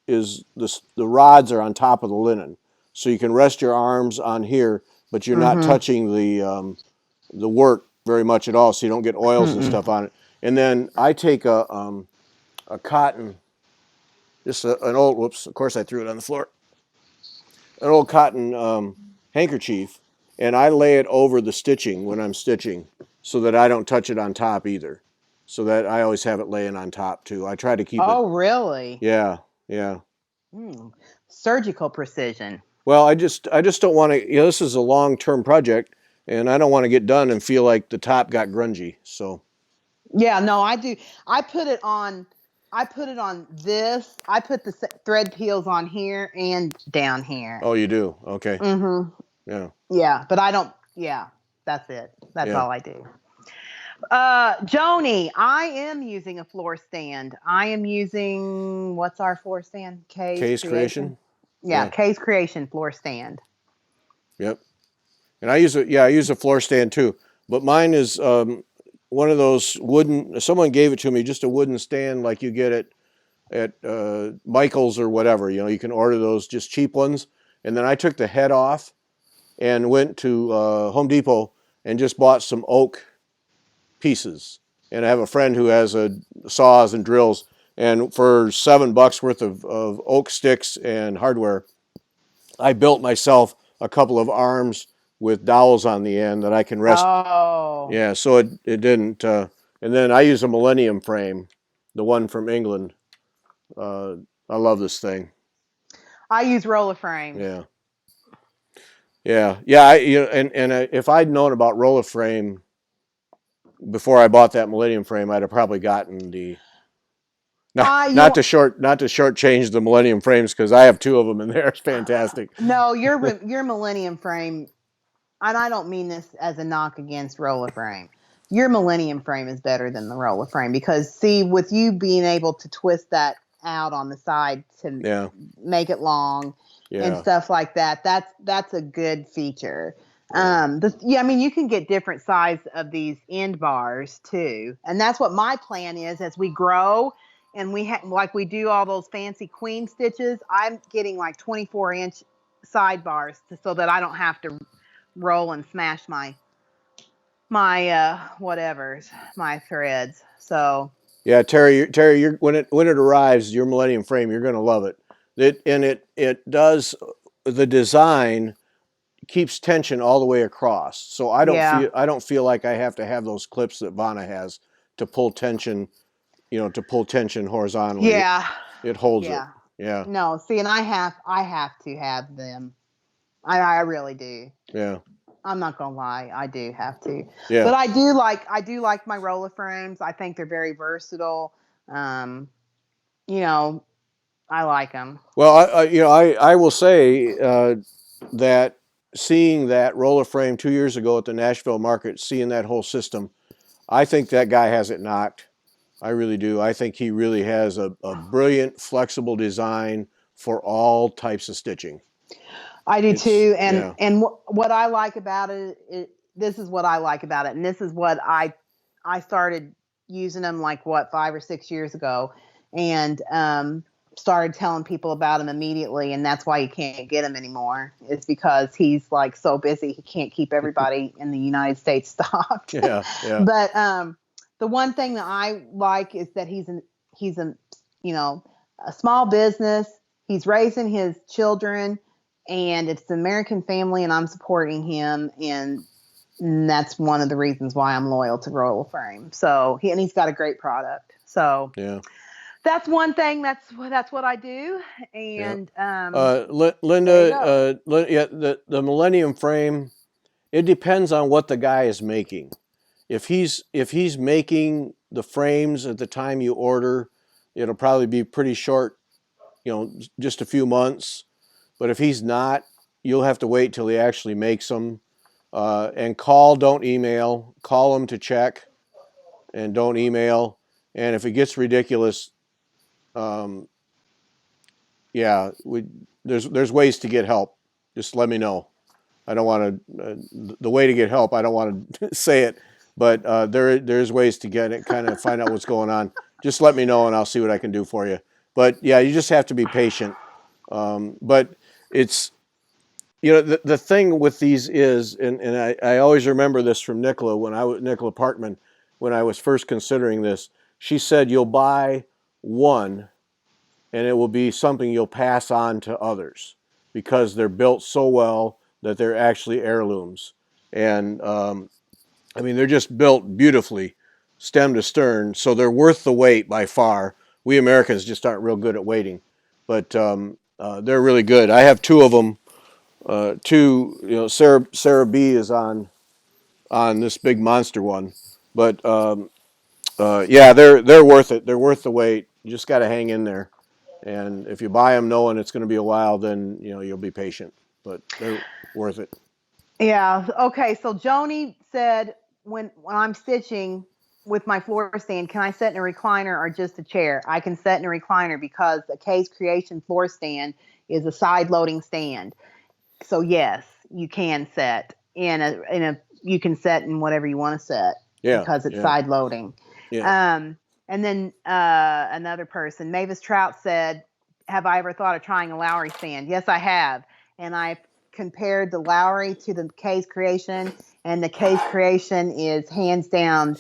the rods are on top of the linen, so you can rest your arms on here, but you're not touching the work very much at all, so you don't get oils and stuff on it. And then I take a cotton, just an old, whoops, of course I threw it on the floor, an old cotton handkerchief, and I lay it over the stitching when I'm stitching, so that I don't touch it on top either. So that I always have it laying on top too. I try to keep it. Oh, really? Yeah. Surgical precision. Well, I just don't want to. This is a long-term project, and I don't want to get done and feel like the top got grungy. So. Yeah, no, I do. I put it on this. I put the thread peels on here and down here. Oh, you do? Okay. Yeah. Yeah, but I don't. Yeah, that's it. That's all I do. Joni, I am using a floor stand. I am using, what's our floor stand? Kay's Creation. Yeah, Kay's Creation floor stand. Yep. And I use a floor stand too, but mine is one of those wooden. Someone gave it to me, just a wooden stand like you get at Michael's or whatever. You can order those, just cheap ones. And then I took the head off and went to Home Depot and just bought some oak pieces. And I have a friend who has saws and drills, And for $7 worth of oak sticks and hardware, I built myself a couple of arms with dowels on the end that I can rest. Oh. Yeah, so it didn't. And then I use a Millennium frame, the one from England. I love this thing. I use roller frames. Yeah. If I'd known about roller frame before I bought that Millennium frame, I'd have probably gotten the. Not to shortchange the Millennium frames, because I have 2 of them in there. It's fantastic. No, your Millennium frame, and I don't mean this as a knock against roller frame. Your Millennium frame is better than the roller frame, because see, with you being able to twist that out on the side to make it long and stuff like that, that's a good feature. I mean, you can get different size of these end bars too, and that's what my plan is as we grow. And we do all those fancy queen stitches. I'm getting like 24-inch sidebars so that I don't have to roll and smash my threads. So yeah, Terry, when it arrives, your Millennium frame, you're going to love it. It does, the design keeps tension all the way across. So I don't feel like I have to have those clips that Vanna has to pull tension, horizontally. Yeah, it holds it. Yeah. No, see, and I have to have them. I really do. Yeah. I'm not gonna lie, I do have to. Yeah. But I do like my roller frames. I think they're very versatile. I like them. Well, I will say that seeing that roller frame 2 years ago at the Nashville market, seeing that whole system, I think that guy has it knocked. I really do. I think he really has a brilliant, flexible design for all types of stitching. I do too, and what I like about this is what I like about it, and this is what I started using them 5 or 6 years ago, and started telling people about him immediately, and that's why you can't get him anymore. It's because he's so busy he can't keep everybody in the United States stocked. Yeah. But the one thing that I like is that he's a small business. He's raising his children. And it's an American family, and I'm supporting him, and that's one of the reasons why I'm loyal to Royal Frame. So he's got a great product. So that's one thing. That's what I do. And Linda, the Millennium frame, it depends on what the guy is making. If he's making the frames at the time you order, it'll probably be pretty short, just a few months. But if he's not, you'll have to wait till he actually makes them. And don't email. Call him to check, and don't email. And if it gets ridiculous, there's ways to get help. Just let me know. I don't want to. The way to get help, I don't want to say it, but there's ways to get it. Kind of find out what's going on. Just let me know, and I'll see what I can do for you. But yeah, you just have to be patient. But it's, the thing with these is, and I always remember this from Nicola Parkman, when I was first considering this. She said, you'll buy one and it will be something you'll pass on to others because they're built so well that they're actually heirlooms. And they're just built beautifully, stem to stern, so they're worth the wait by far. We Americans just aren't real good at waiting, but they're really good. I have 2 of them. Sarah B is on this big monster one, but they're worth it. They're worth the wait. You just got to hang in there, and if you buy them knowing it's going to be a while, then you'll be patient. But they're worth it. Yeah. Okay. So Joni said, when I'm stitching with my floor stand, can I set in a recliner or just a chair? I can set in a recliner because the K's Creation floor stand is a side loading stand. So yes, you can set you can set in whatever you want to set because it's side loading. Yeah. And then another person, Mavis Trout, said, have I ever thought of trying a Lowry stand? Yes, I have. And I've compared the Lowry to the K's Creation, and the K's Creation is hands down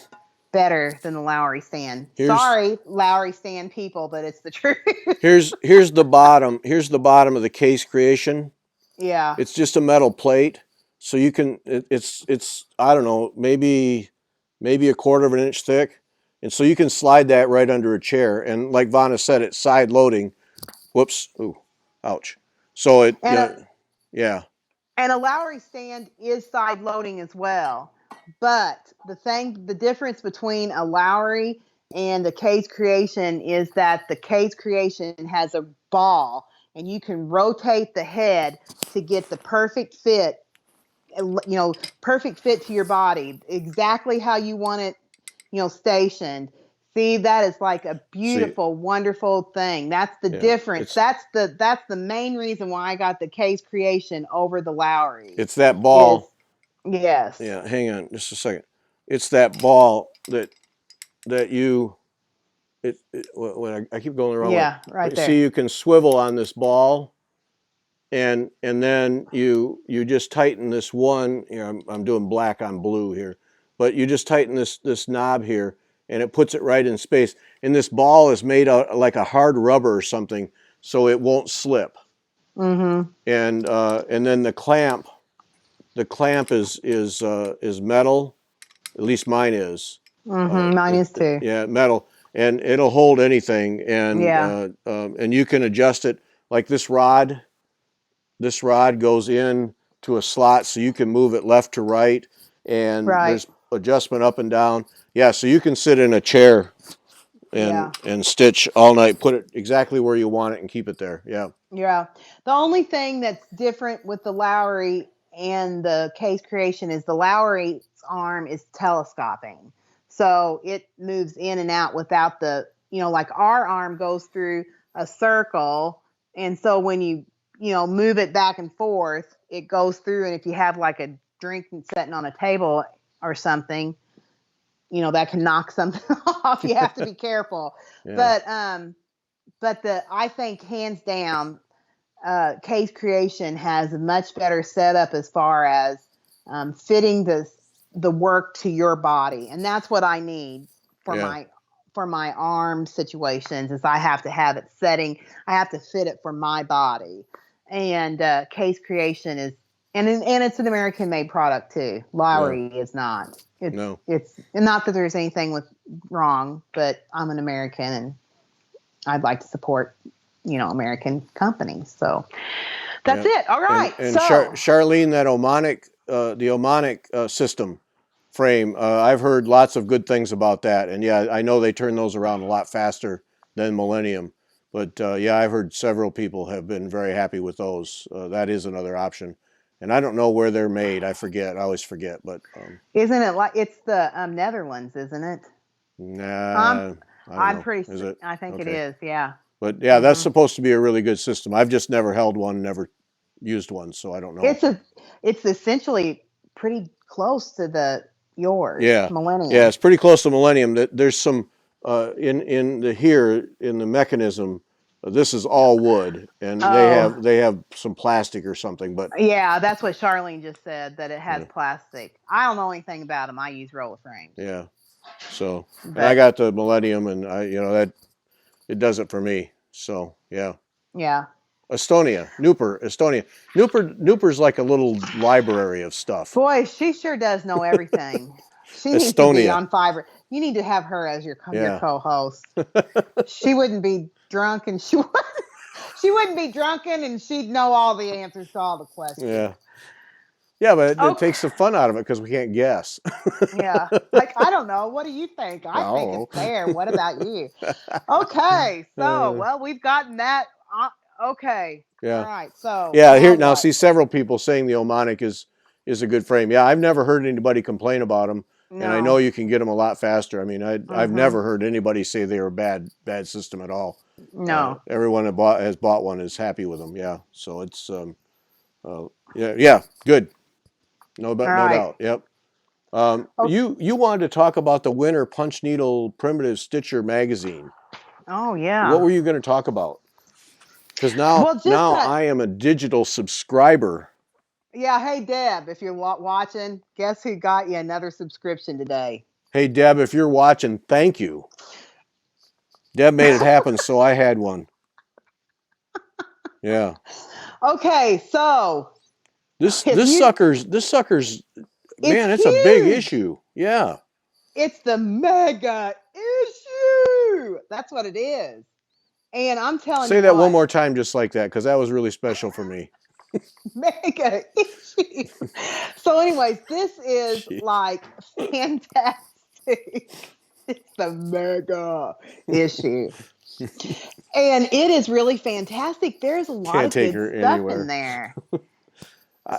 better than the Lowry stand. Sorry, Lowry stand people, but it's the truth. here's the bottom. Here's the bottom of the case creation. Yeah. It's just a metal plate, so you can. It's I don't know, maybe a quarter of an inch thick, and so you can slide that right under a chair. And like Vonna said, it's side loading. Whoops! Ooh, ouch! So it yeah. And a Lowry stand is side loading as well. But the difference between a Lowry and the case creation is that the case creation has a ball and you can rotate the head to get the perfect fit, perfect fit to your body, exactly how you want it, stationed. See, that is like a beautiful, wonderful thing. That's the difference. That's the main reason why I got the case creation over the Lowry. It's that ball. Yes. Yeah, hang on just a second. It's that ball that you when I keep going the wrong way. Yeah, right there. See, you can swivel on this ball, and then you just tighten this one. I'm doing black on blue here, but you just tighten this knob here, and it puts it right in space. And this ball is made out like a hard rubber or something, so it won't slip. Mm-hmm. And then the clamp is metal. At least mine is. Mm-hmm. Mine is too. Yeah, metal, and it'll hold anything. And and you can adjust it. Like this rod goes in to a slot, so you can move it left to right, and there's adjustment up and down. Yeah, so you can sit in a chair and stitch all night. Put it exactly where you want it and keep it there. Yeah. Yeah. The only thing that's different with the Lowry and the case creation is the Lowry's arm is telescoping. So it moves in and out without the, like our arm goes through a circle. And so when you move it back and forth, it goes through. And if you have like a drink sitting on a table or something, that can knock something off. You have to be careful. Yeah. But I think hands down, case creation has a much better setup as far as fitting the work to your body, and that's what I need for my arm situations. Is I have to have it setting. I have to fit it for my body, and case creation is and it's an American made product too. Lowry is not. It's not that there's anything wrong, but I'm an American and I'd like to support, American companies. So that's it. All right. And Charlene, that the Omonic system frame, I've heard lots of good things about that. And yeah, I know they turn those around a lot faster than Millennium. But I've heard several people have been very happy with those. That is another option. And I don't know where they're made. I always forget. But isn't it like it's the Netherlands, isn't it? Nah, I'm pretty sure. I think it is. Yeah. But yeah, that's supposed to be a really good system. I've just never held one, never used one, so I don't know. It's essentially pretty close to yours. Millennium. Yeah, it's pretty close to Millennium. There's some in the mechanism. This is all wood, and they have some plastic or something. But yeah, that's what Charlene just said, that it has plastic. I don't know anything about them. I use roller frames. Yeah, so and I got the Millennium, and that it does it for me. So yeah. Estonia. Nooper's like a little library of stuff. Boy, she sure does know everything. She needs to be on Fiverr. You need to have her as your co-host. She wouldn't be drunk, and she wouldn't be drunken, and she'd know all the answers to all the questions. Yeah, but it takes the fun out of it because we can't guess. Yeah, like I don't know. What do you think? I think it's fair. What about you? Okay, so we've gotten that. Okay. Yeah. All right. So here now, see several people saying the Omonic is a good frame. Yeah, I've never heard anybody complain about them, and I know you can get them a lot faster. I mean, I've never heard anybody say they were bad system at all. No. Everyone that has bought one is happy with them. Yeah. So it's good. No doubt. Yep. You wanted to talk about the Winter Punch Needle Primitive Stitcher magazine. Oh yeah. What were you going to talk about? Because now I am a digital subscriber. Yeah. Hey, Deb, if you're watching, guess who got you another subscription today? Hey, Deb, if you're watching, thank you. Deb made it happen, so I had one. Yeah. Okay, so This sucker's man, it's a big issue. Yeah. It's the mega issue. That's what it is. And I'm telling you, say that one more time just like that, because that was really special for me. Mega issue. So anyways, this is Jeez. like fantastic. It's the mega issue. And it is really fantastic. There's a lot of good stuff in there.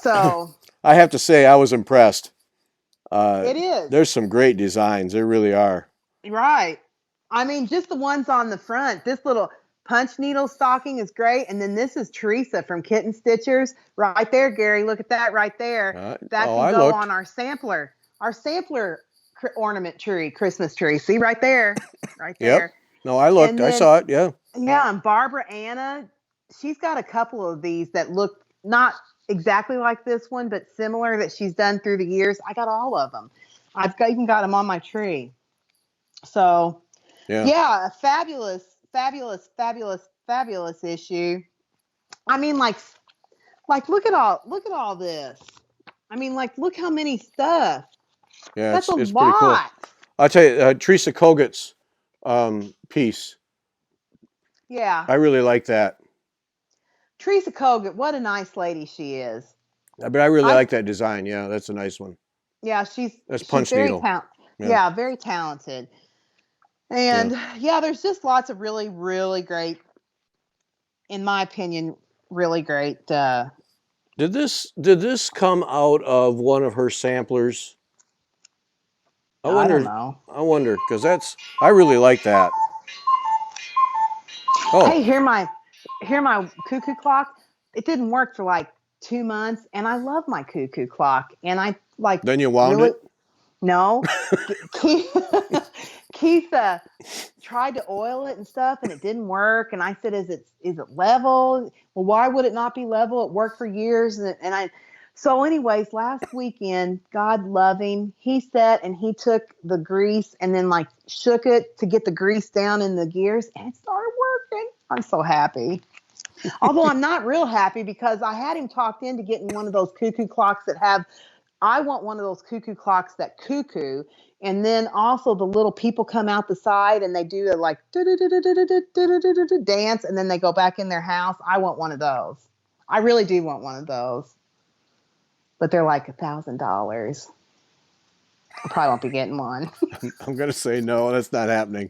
So I have to say, I was impressed. It is. There's some great designs. There really are. Right. I mean, just the ones on the front. This little punch needle stocking is great. And then this is Teresa from Kitten Stitchers. Right there, Gary. Look at that right there. That can go on our sampler. Our sampler ornament tree, Christmas tree. See right there. Right there. Yep. No, I looked. I saw it. Yeah. Yeah. And Barbara Anna, she's got a couple of these that look not exactly like this one, but similar that she's done through the years. I got all of them. Even got them on my tree. So, yeah, a fabulous issue. I mean, like, look at all this. I mean, like, look how many stuff. Yeah, that's it's lot. Pretty cool. I'll tell you, Teresa Koget's piece. Yeah, I really like that. Teresa Koget, what a nice lady she is. But I really like that design. Yeah, that's a nice one. Yeah, she's punch needle. Yeah, very talented. And yeah, there's just lots of really, really great, in my opinion, really great. Did this come out of one of her samplers? I don't know. I wonder, because I really like that. Oh, hey, hear my cuckoo clock. It didn't work for like 2 months, and I love my cuckoo clock. And I like. Then you wound it? No. Keith tried to oil it and stuff, and it didn't work. And I said, "Is it level? Well, why would it not be level? It worked for years." So anyways, last weekend, God love him, he sat and he took the grease and then like shook it to get the grease down in the gears, and it started working. I'm so happy. Although I'm not real happy because I had him talked into getting one of those cuckoo clocks I want one of those cuckoo clocks that cuckoo, and then also the little people come out the side and they do a like dance, and then they go back in their house. I want one of those. I really do want one of those, but they're like $1,000. I probably won't be getting one. I'm gonna say no. That's not happening.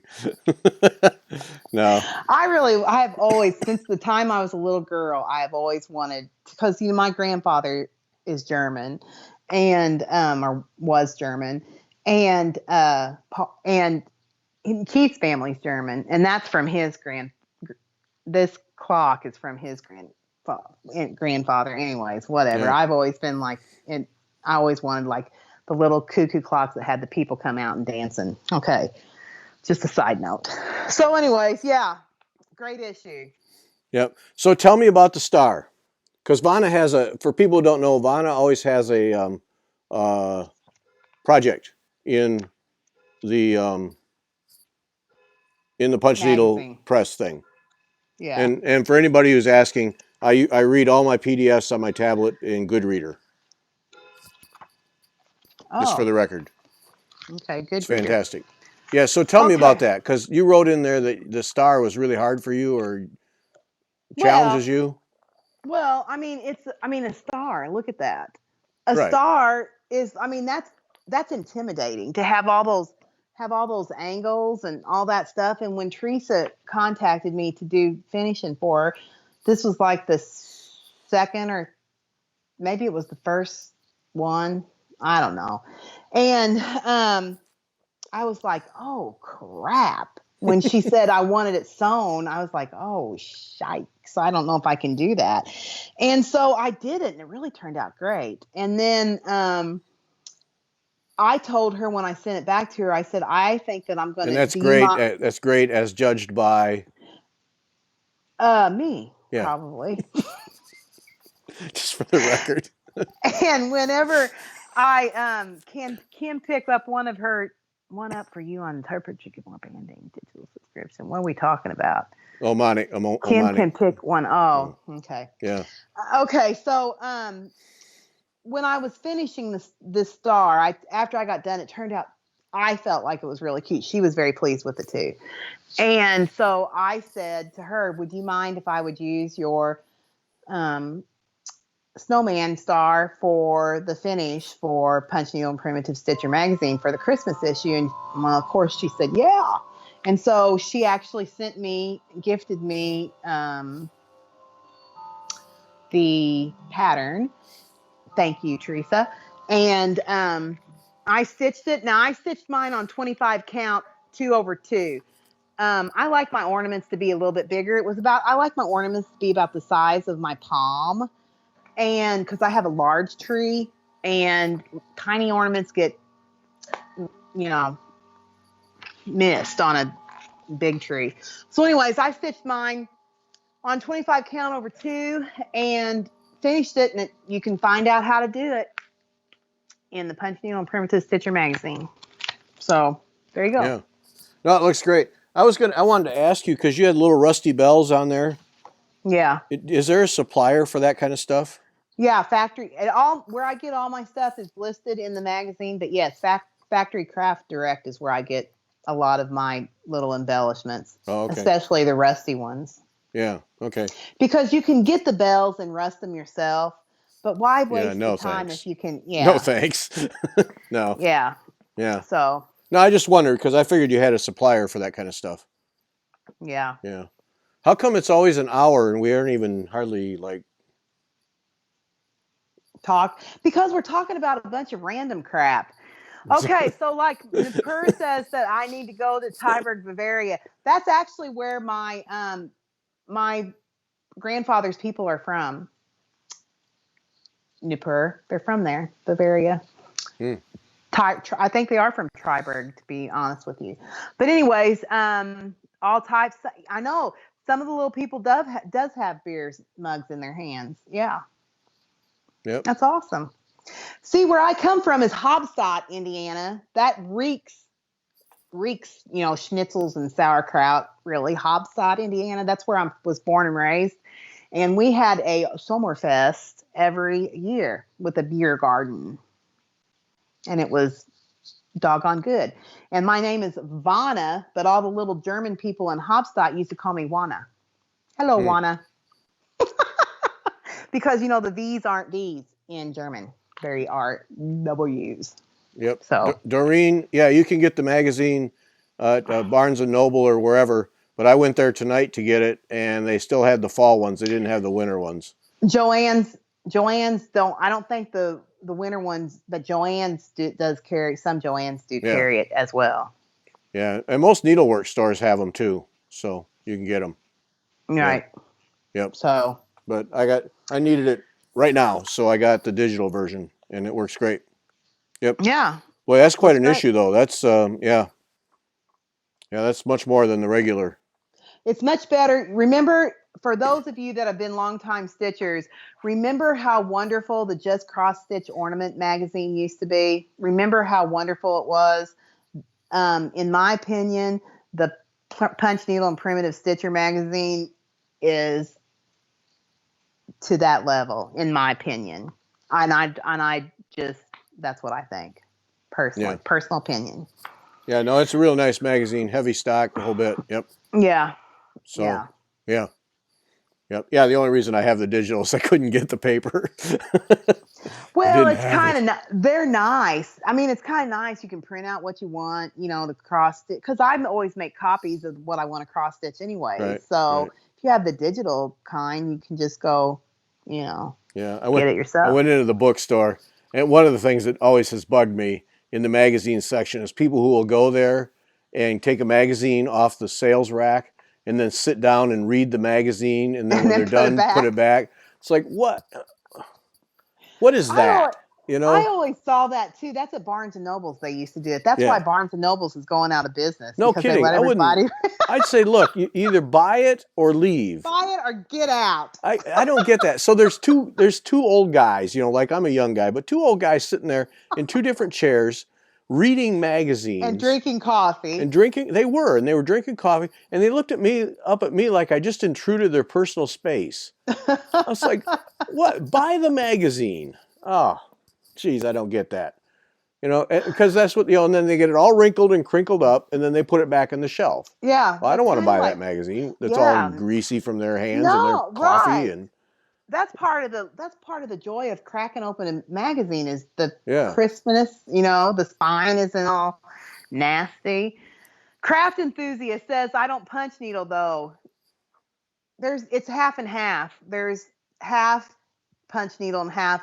No. I have always, since the time I was a little girl, I have always wanted, because my grandfather is German. And or was German, and Keith's family's German, and that's from his this clock is from his grandfather. Anyways, whatever. Yeah. I've always been like, I always wanted like the little cuckoo clocks that had the people come out and dancing. Okay, just a side note. So, anyways, yeah, great issue. Yep. So tell me about the star. Because Vanna has for people who don't know, Vanna always has a project in the punch needle press thing. Yeah. And for anybody who's asking, I read all my PDFs on my tablet in Goodreader. Oh. Just for the record. Okay, good. It's fantastic. Yeah, so tell me about that, because you wrote in there that the star was really hard for you or challenges you. Well, I mean, a star. Look at that. A star is, I mean, that's intimidating to have all those angles and all that stuff. And when Teresa contacted me to do finishing for her, this was like the second, or maybe it was the first one. I don't know. And I was like, oh crap. When she said I wanted it sewn, I was like, oh, shikes. I don't know if I can do that. And so I did it, and it really turned out great. And then I told her when I sent it back to her, I said, I think that I'm going to. And that's great. That's great as judged by? Me, probably. Just for the record. And whenever I Kim picked up one of her one up for you on Interpret Chicken More Banding digital subscription. What are we talking about? Oh, Monty. Kim can pick one. Oh, okay. Yeah. Okay, so when I was finishing this star, after I got done, it turned out I felt like it was really cute. She was very pleased with it too. And so I said to her, would you mind if I would use your snowman star for the finish for Punch Needle and Primitive Stitcher magazine for the Christmas issue? And well, of course she said, yeah. And so she actually gifted me the pattern. Thank you, Teresa. And I stitched it. Now I stitched mine on 25 count, 2/2. I like my ornaments to be a little bit bigger. I like my ornaments to be about the size of my palm. And because I have a large tree and tiny ornaments get, missed on a big tree. So anyways, I stitched mine on 25 count over 2 and finished it. And you can find out how to do it in the Punch Needle and Primitive Stitcher magazine. So there you go. Yeah. No, it looks great. I wanted to ask you, because you had little rusty bells on there. Yeah. Is there a supplier for that kind of stuff? Yeah, factory. Where I get all my stuff is listed in the magazine. But yes, Factory Craft Direct is where I get a lot of my little embellishments, especially the rusty ones. Yeah. Okay. Because you can get the bells and rust them yourself, but why waste the time if you can? Yeah. No thanks. No. Yeah. Yeah. So. No, I just wondered because I figured you had a supplier for that kind of stuff. Yeah. Yeah. How come it's always an hour and we aren't even hardly like talk? Because we're talking about a bunch of random crap. Okay, so like Purr says that I need to go to Tyberg, Bavaria. That's actually where my my grandfather's people are from. Nipur. They're from there, Bavaria. I think they are from Tyberg, to be honest with you. But anyways, all types. I know some of the little people does have beer mugs in their hands. Yeah. Yep. That's awesome. See, where I come from is Hobstadt, Indiana. That reeks, schnitzels and sauerkraut, really. Hobstadt, Indiana. That's where I was born and raised. And we had a Sommerfest every year with a beer garden. And it was doggone good. And my name is Vanna, but all the little German people in Hobstadt used to call me Wanna. Hello, Wanna. Because, the V's aren't V's in German. They are W's. Yep. So Doreen, yeah, you can get the magazine at Barnes & Noble or wherever, but I went there tonight to get it, and they still had the fall ones. They didn't have the winter ones. Joann's I don't think the winter ones, but Joann's does carry, some Joann's do carry it as well. Yeah, and most needlework stores have them too, so you can get them. Right. Yep. So. But I needed it right now, so I got the digital version, and it works great. Yep. Yeah. Well, that's quite an issue, though. That's yeah, that's much more than the regular. It's much better. Remember, for those of you that have been longtime stitchers, remember how wonderful the Just Cross Stitch Ornament magazine used to be. Remember how wonderful it was. In my opinion, the Punch Needle and Primitive Stitcher magazine is to that level, in my opinion. And I just, that's what I think, personally. Personal opinion. Yeah, no, it's a real nice magazine, heavy stock, the whole bit. Yep. Yeah. So, yeah. Yep. Yeah, the only reason I have the digital is I couldn't get the paper. Well, it's kind of, they're nice. I mean, it's kind of nice. You can print out what you want, to cross stitch. Because I always make copies of what I want to cross stitch anyway. Right, so if you have the digital kind, you can just go, get it yourself. I went into the bookstore, and one of the things that always has bugged me in the magazine section is people who will go there and take a magazine off the sales rack and then sit down and read the magazine, and then when they're done, put it back. It's like, what? What is that? I always saw that too. That's at Barnes and Nobles. They used to do it. That's why Barnes and Nobles is going out of business. No kidding. I wouldn't. I'd say, look, you either buy it or leave. Buy it or get out. I don't get that. So there's two old guys, like I'm a young guy, but two old guys sitting there in two different chairs reading magazines and drinking coffee. They were drinking coffee, and they looked at me like I just intruded their personal space. I was like, what? Buy the magazine. Oh, geez, I don't get that. Because that's what, and then they get it all wrinkled and crinkled up, and then they put it back on the shelf. Yeah. Well, I don't want to buy that magazine that's all greasy from their hands and their coffee. And that's part of the joy of cracking open a magazine is the crispness, the spine isn't all nasty. Craft enthusiast says, I don't punch needle though. It's half and half. There's half punch needle and half.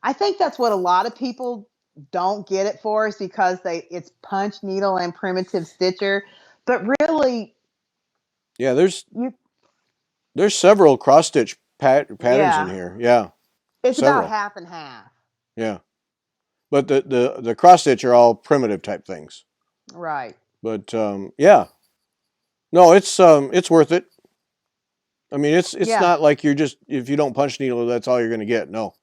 I think that's what a lot of people don't get it for, is because it's punch needle and primitive stitcher. But really, there's several cross stitch patterns in here. Yeah, it's about half and half. Yeah, but the cross stitch are all primitive type things. Right. But no, it's worth it. I mean, it's not like you're just, if you don't punch needle, that's all you're going to get. No.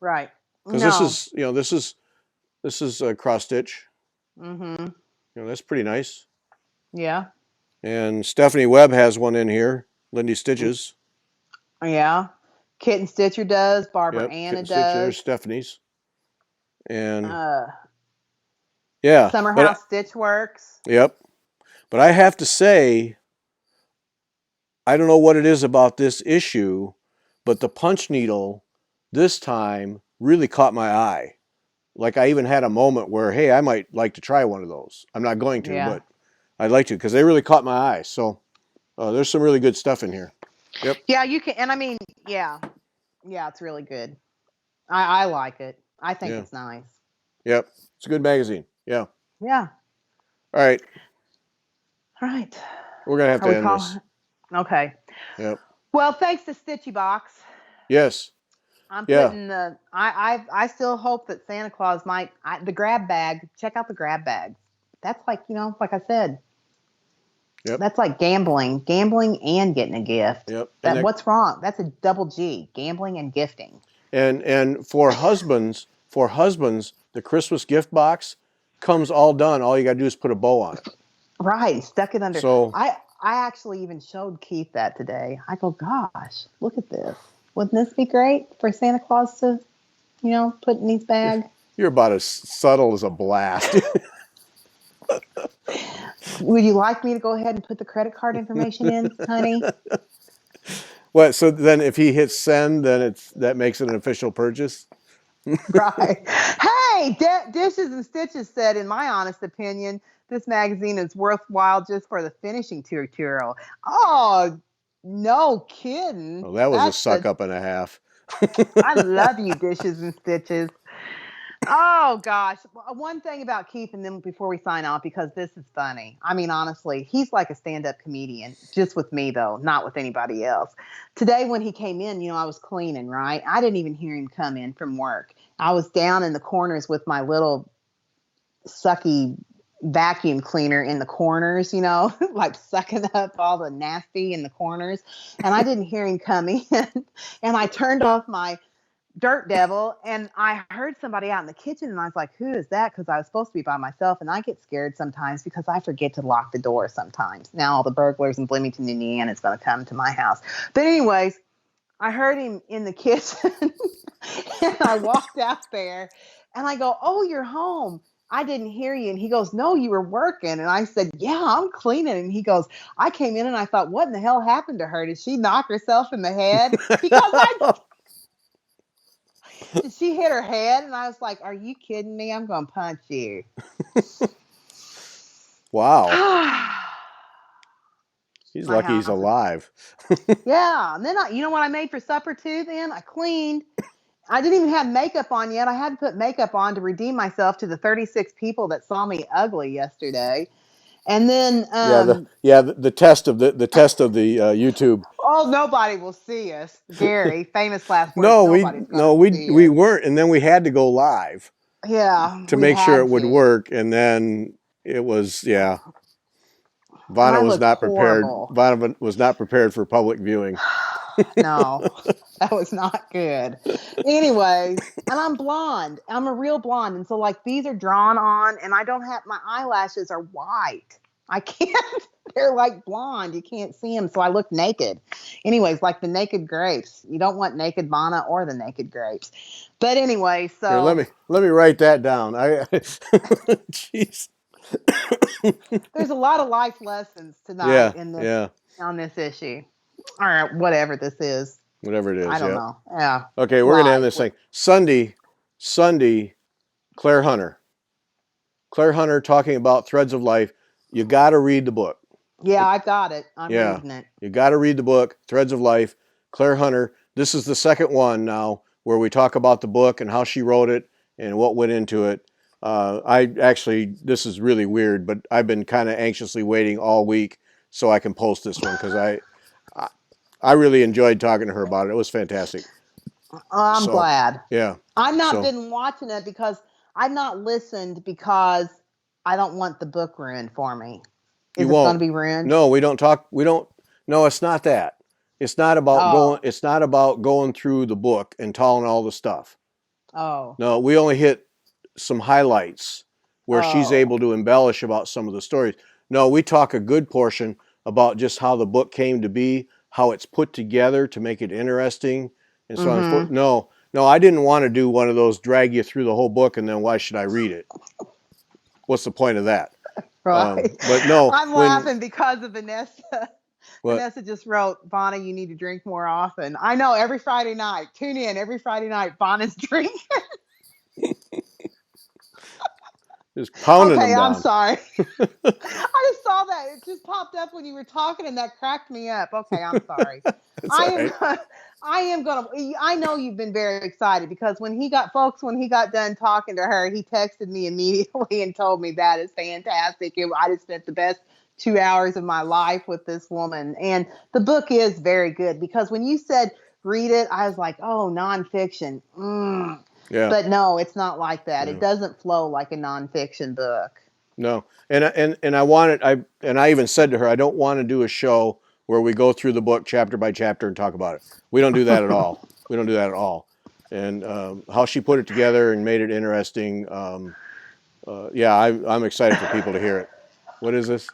Right. Because this is a cross stitch. Mm-hmm. That's pretty nice. Yeah. And Stephanie Webb has one in here. Lindy Stitches. Yeah. Kitten Stitcher does. Barbara Anna does. There's Stephanie's. And Summer House Stitch Works. Yep. But I have to say, I don't know what it is about this issue, but the punch needle this time really caught my eye. Like, I even had a moment where, hey, I might like to try one of those. I'm not going to, but I'd like to, because they really caught my eye. So there's some really good stuff in here. Yep. Yeah, you can, and I mean, yeah, it's really good. I like it. I think it's nice. Yep. It's a good magazine. Yeah. Yeah. All right. We're going to have to end this. Okay. Yep. Well, thanks to Stitchy Box. Yes. I'm putting I still hope that Santa Claus the grab bag, check out the grab bags. That's like, like I said, that's like gambling and getting a gift. Yep. What's wrong? That's a double G, gambling and gifting. And for husbands, the Christmas gift box comes all done. All you got to do is put a bow on it. Right. Stuck it under. So I actually even showed Keith that today. I go, gosh, look at this. Wouldn't this be great for Santa Claus to, put in his bag? You're about as subtle as a blast. Would you like me to go ahead and put the credit card information in, honey? What? So then if he hits send, then that makes it an official purchase? Right. Hey, Dishes and Stitches said, in my honest opinion, this magazine is worthwhile just for the finishing tutorial. Oh, no kidding. Well, that was a suck up and a half. I love you, Dishes and Stitches. Oh, gosh. One thing about Keith, and then before we sign off, because this is funny. I mean, honestly, he's like a stand-up comedian, just with me, though, not with anybody else. Today, when he came in, I was cleaning, right? I didn't even hear him come in from work. I was down in the corners with my little sucky vacuum cleaner in the corners, like sucking up all the nasty in the corners. And I didn't hear him come in. And I turned off my Dirt Devil, and I heard somebody out in the kitchen, and I was like, who is that? Because I was supposed to be by myself, and I get scared sometimes because I forget to lock the door sometimes. Now all the burglars in Bloomington, Indiana is going to come to my house. But anyways, I heard him in the kitchen, and I walked out there, and I go, oh, you're home. I didn't hear you. And he goes, no, you were working. And I said, yeah, I'm cleaning. And he goes, I came in, and I thought, what in the hell happened to her? Did she knock herself in the head? Because did she hit her head? And I was like, are you kidding me? I'm going to punch you. Wow. He's lucky he's alive. Yeah. And then you know what I made for supper too then? I cleaned. I didn't even have makeup on yet. I had to put makeup on to redeem myself to the 36 people that saw me ugly yesterday. And then the test of the YouTube. Oh, nobody will see us, Gary. Famous last words. No, we weren't, and then we had to go live. Yeah, to make sure it would work, and then it was Vanna was not prepared. Horrible. Vanna was not prepared for public viewing. No, that was not good. Anyways, and I'm blonde. I'm a real blonde. And so like these are drawn on and I don't have, my eyelashes are white. I can't, they're like blonde. You can't see them. So I look naked. Anyways, like the naked grapes. You don't want naked Bonna or the naked grapes. But anyway, so. Here, let me write that down. Jeez. There's a lot of life lessons tonight in this, on this issue. Or whatever this is. Whatever it is. I don't know. Yeah. Okay, we're going to end this thing. Sunday, Claire Hunter. Claire Hunter talking about Threads of Life. You got to read the book. Yeah, I got it. I'm reading it. You got to read the book, Threads of Life, Claire Hunter. This is the second one now where we talk about the book and how she wrote it and what went into it. This is really weird, but I've been kind of anxiously waiting all week so I can post this one because I really enjoyed talking to her about it. It was fantastic. I'm glad. Yeah. I've not been watching it because I've not listened because I don't want the book ruined for me. Is it going to be ruined? No, no, it's not that. It's not about going through the book and telling all the stuff. Oh. No, we only hit some highlights where she's able to embellish about some of the stories. No, we talk a good portion about just how the book came to be, how it's put together to make it interesting, and so on and forth. No, I didn't want to do one of those drag you through the whole book and then why should I read it? What's the point of that? Right. But no, I'm laughing because of Vanessa. Vanessa just wrote, Bonna, you need to drink more often. I know, every Friday night. Tune in every Friday night. Bonna's drinking. Just pounding them down. I'm sorry. I just saw that. It just popped up when you were talking and that cracked me up. Okay, I'm sorry. I know you've been very excited because when he got done talking to her, he texted me immediately and told me that is fantastic. I just spent the best 2 hours of my life with this woman. And the book is very good because when you said read it, I was like, oh, nonfiction. Yeah. But no, it's not like that. No. It doesn't flow like a nonfiction book. No. And I even said to her, I don't want to do a show where we go through the book chapter by chapter and talk about it. We don't do that at all. We don't do that at all. And how she put it together and made it interesting. I'm excited for people to hear it. What is this?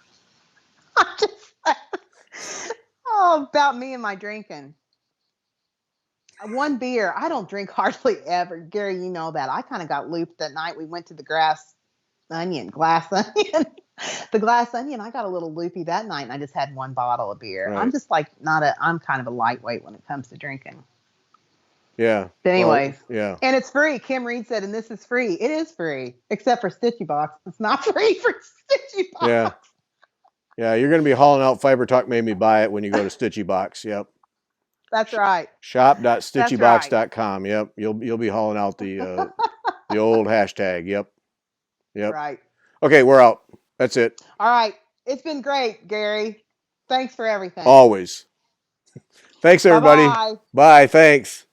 About me and my drinking. One beer. I don't drink hardly ever. Gary, you know that. I kind of got looped that night. We went to the glass onion. The glass onion. I got a little loopy that night and I just had one bottle of beer. Right. I'm just like I'm kind of a lightweight when it comes to drinking. Yeah. But anyways. Well, yeah. And it's free. Kim Reed said, and this is free. It is free. Except for Stitchy Box. It's not free for Stitchy Box. Yeah. Yeah, you're going to be hauling out Fiber Talk Made Me Buy It when you go to Stitchy Box. Yep. That's right. Shop.stitchybox.com. Yep. You'll be hauling out the old hashtag. Yep. Right. Okay, we're out. That's it. All right. It's been great, Gary. Thanks for everything. Always. Thanks, everybody. Bye-bye. Bye. Thanks.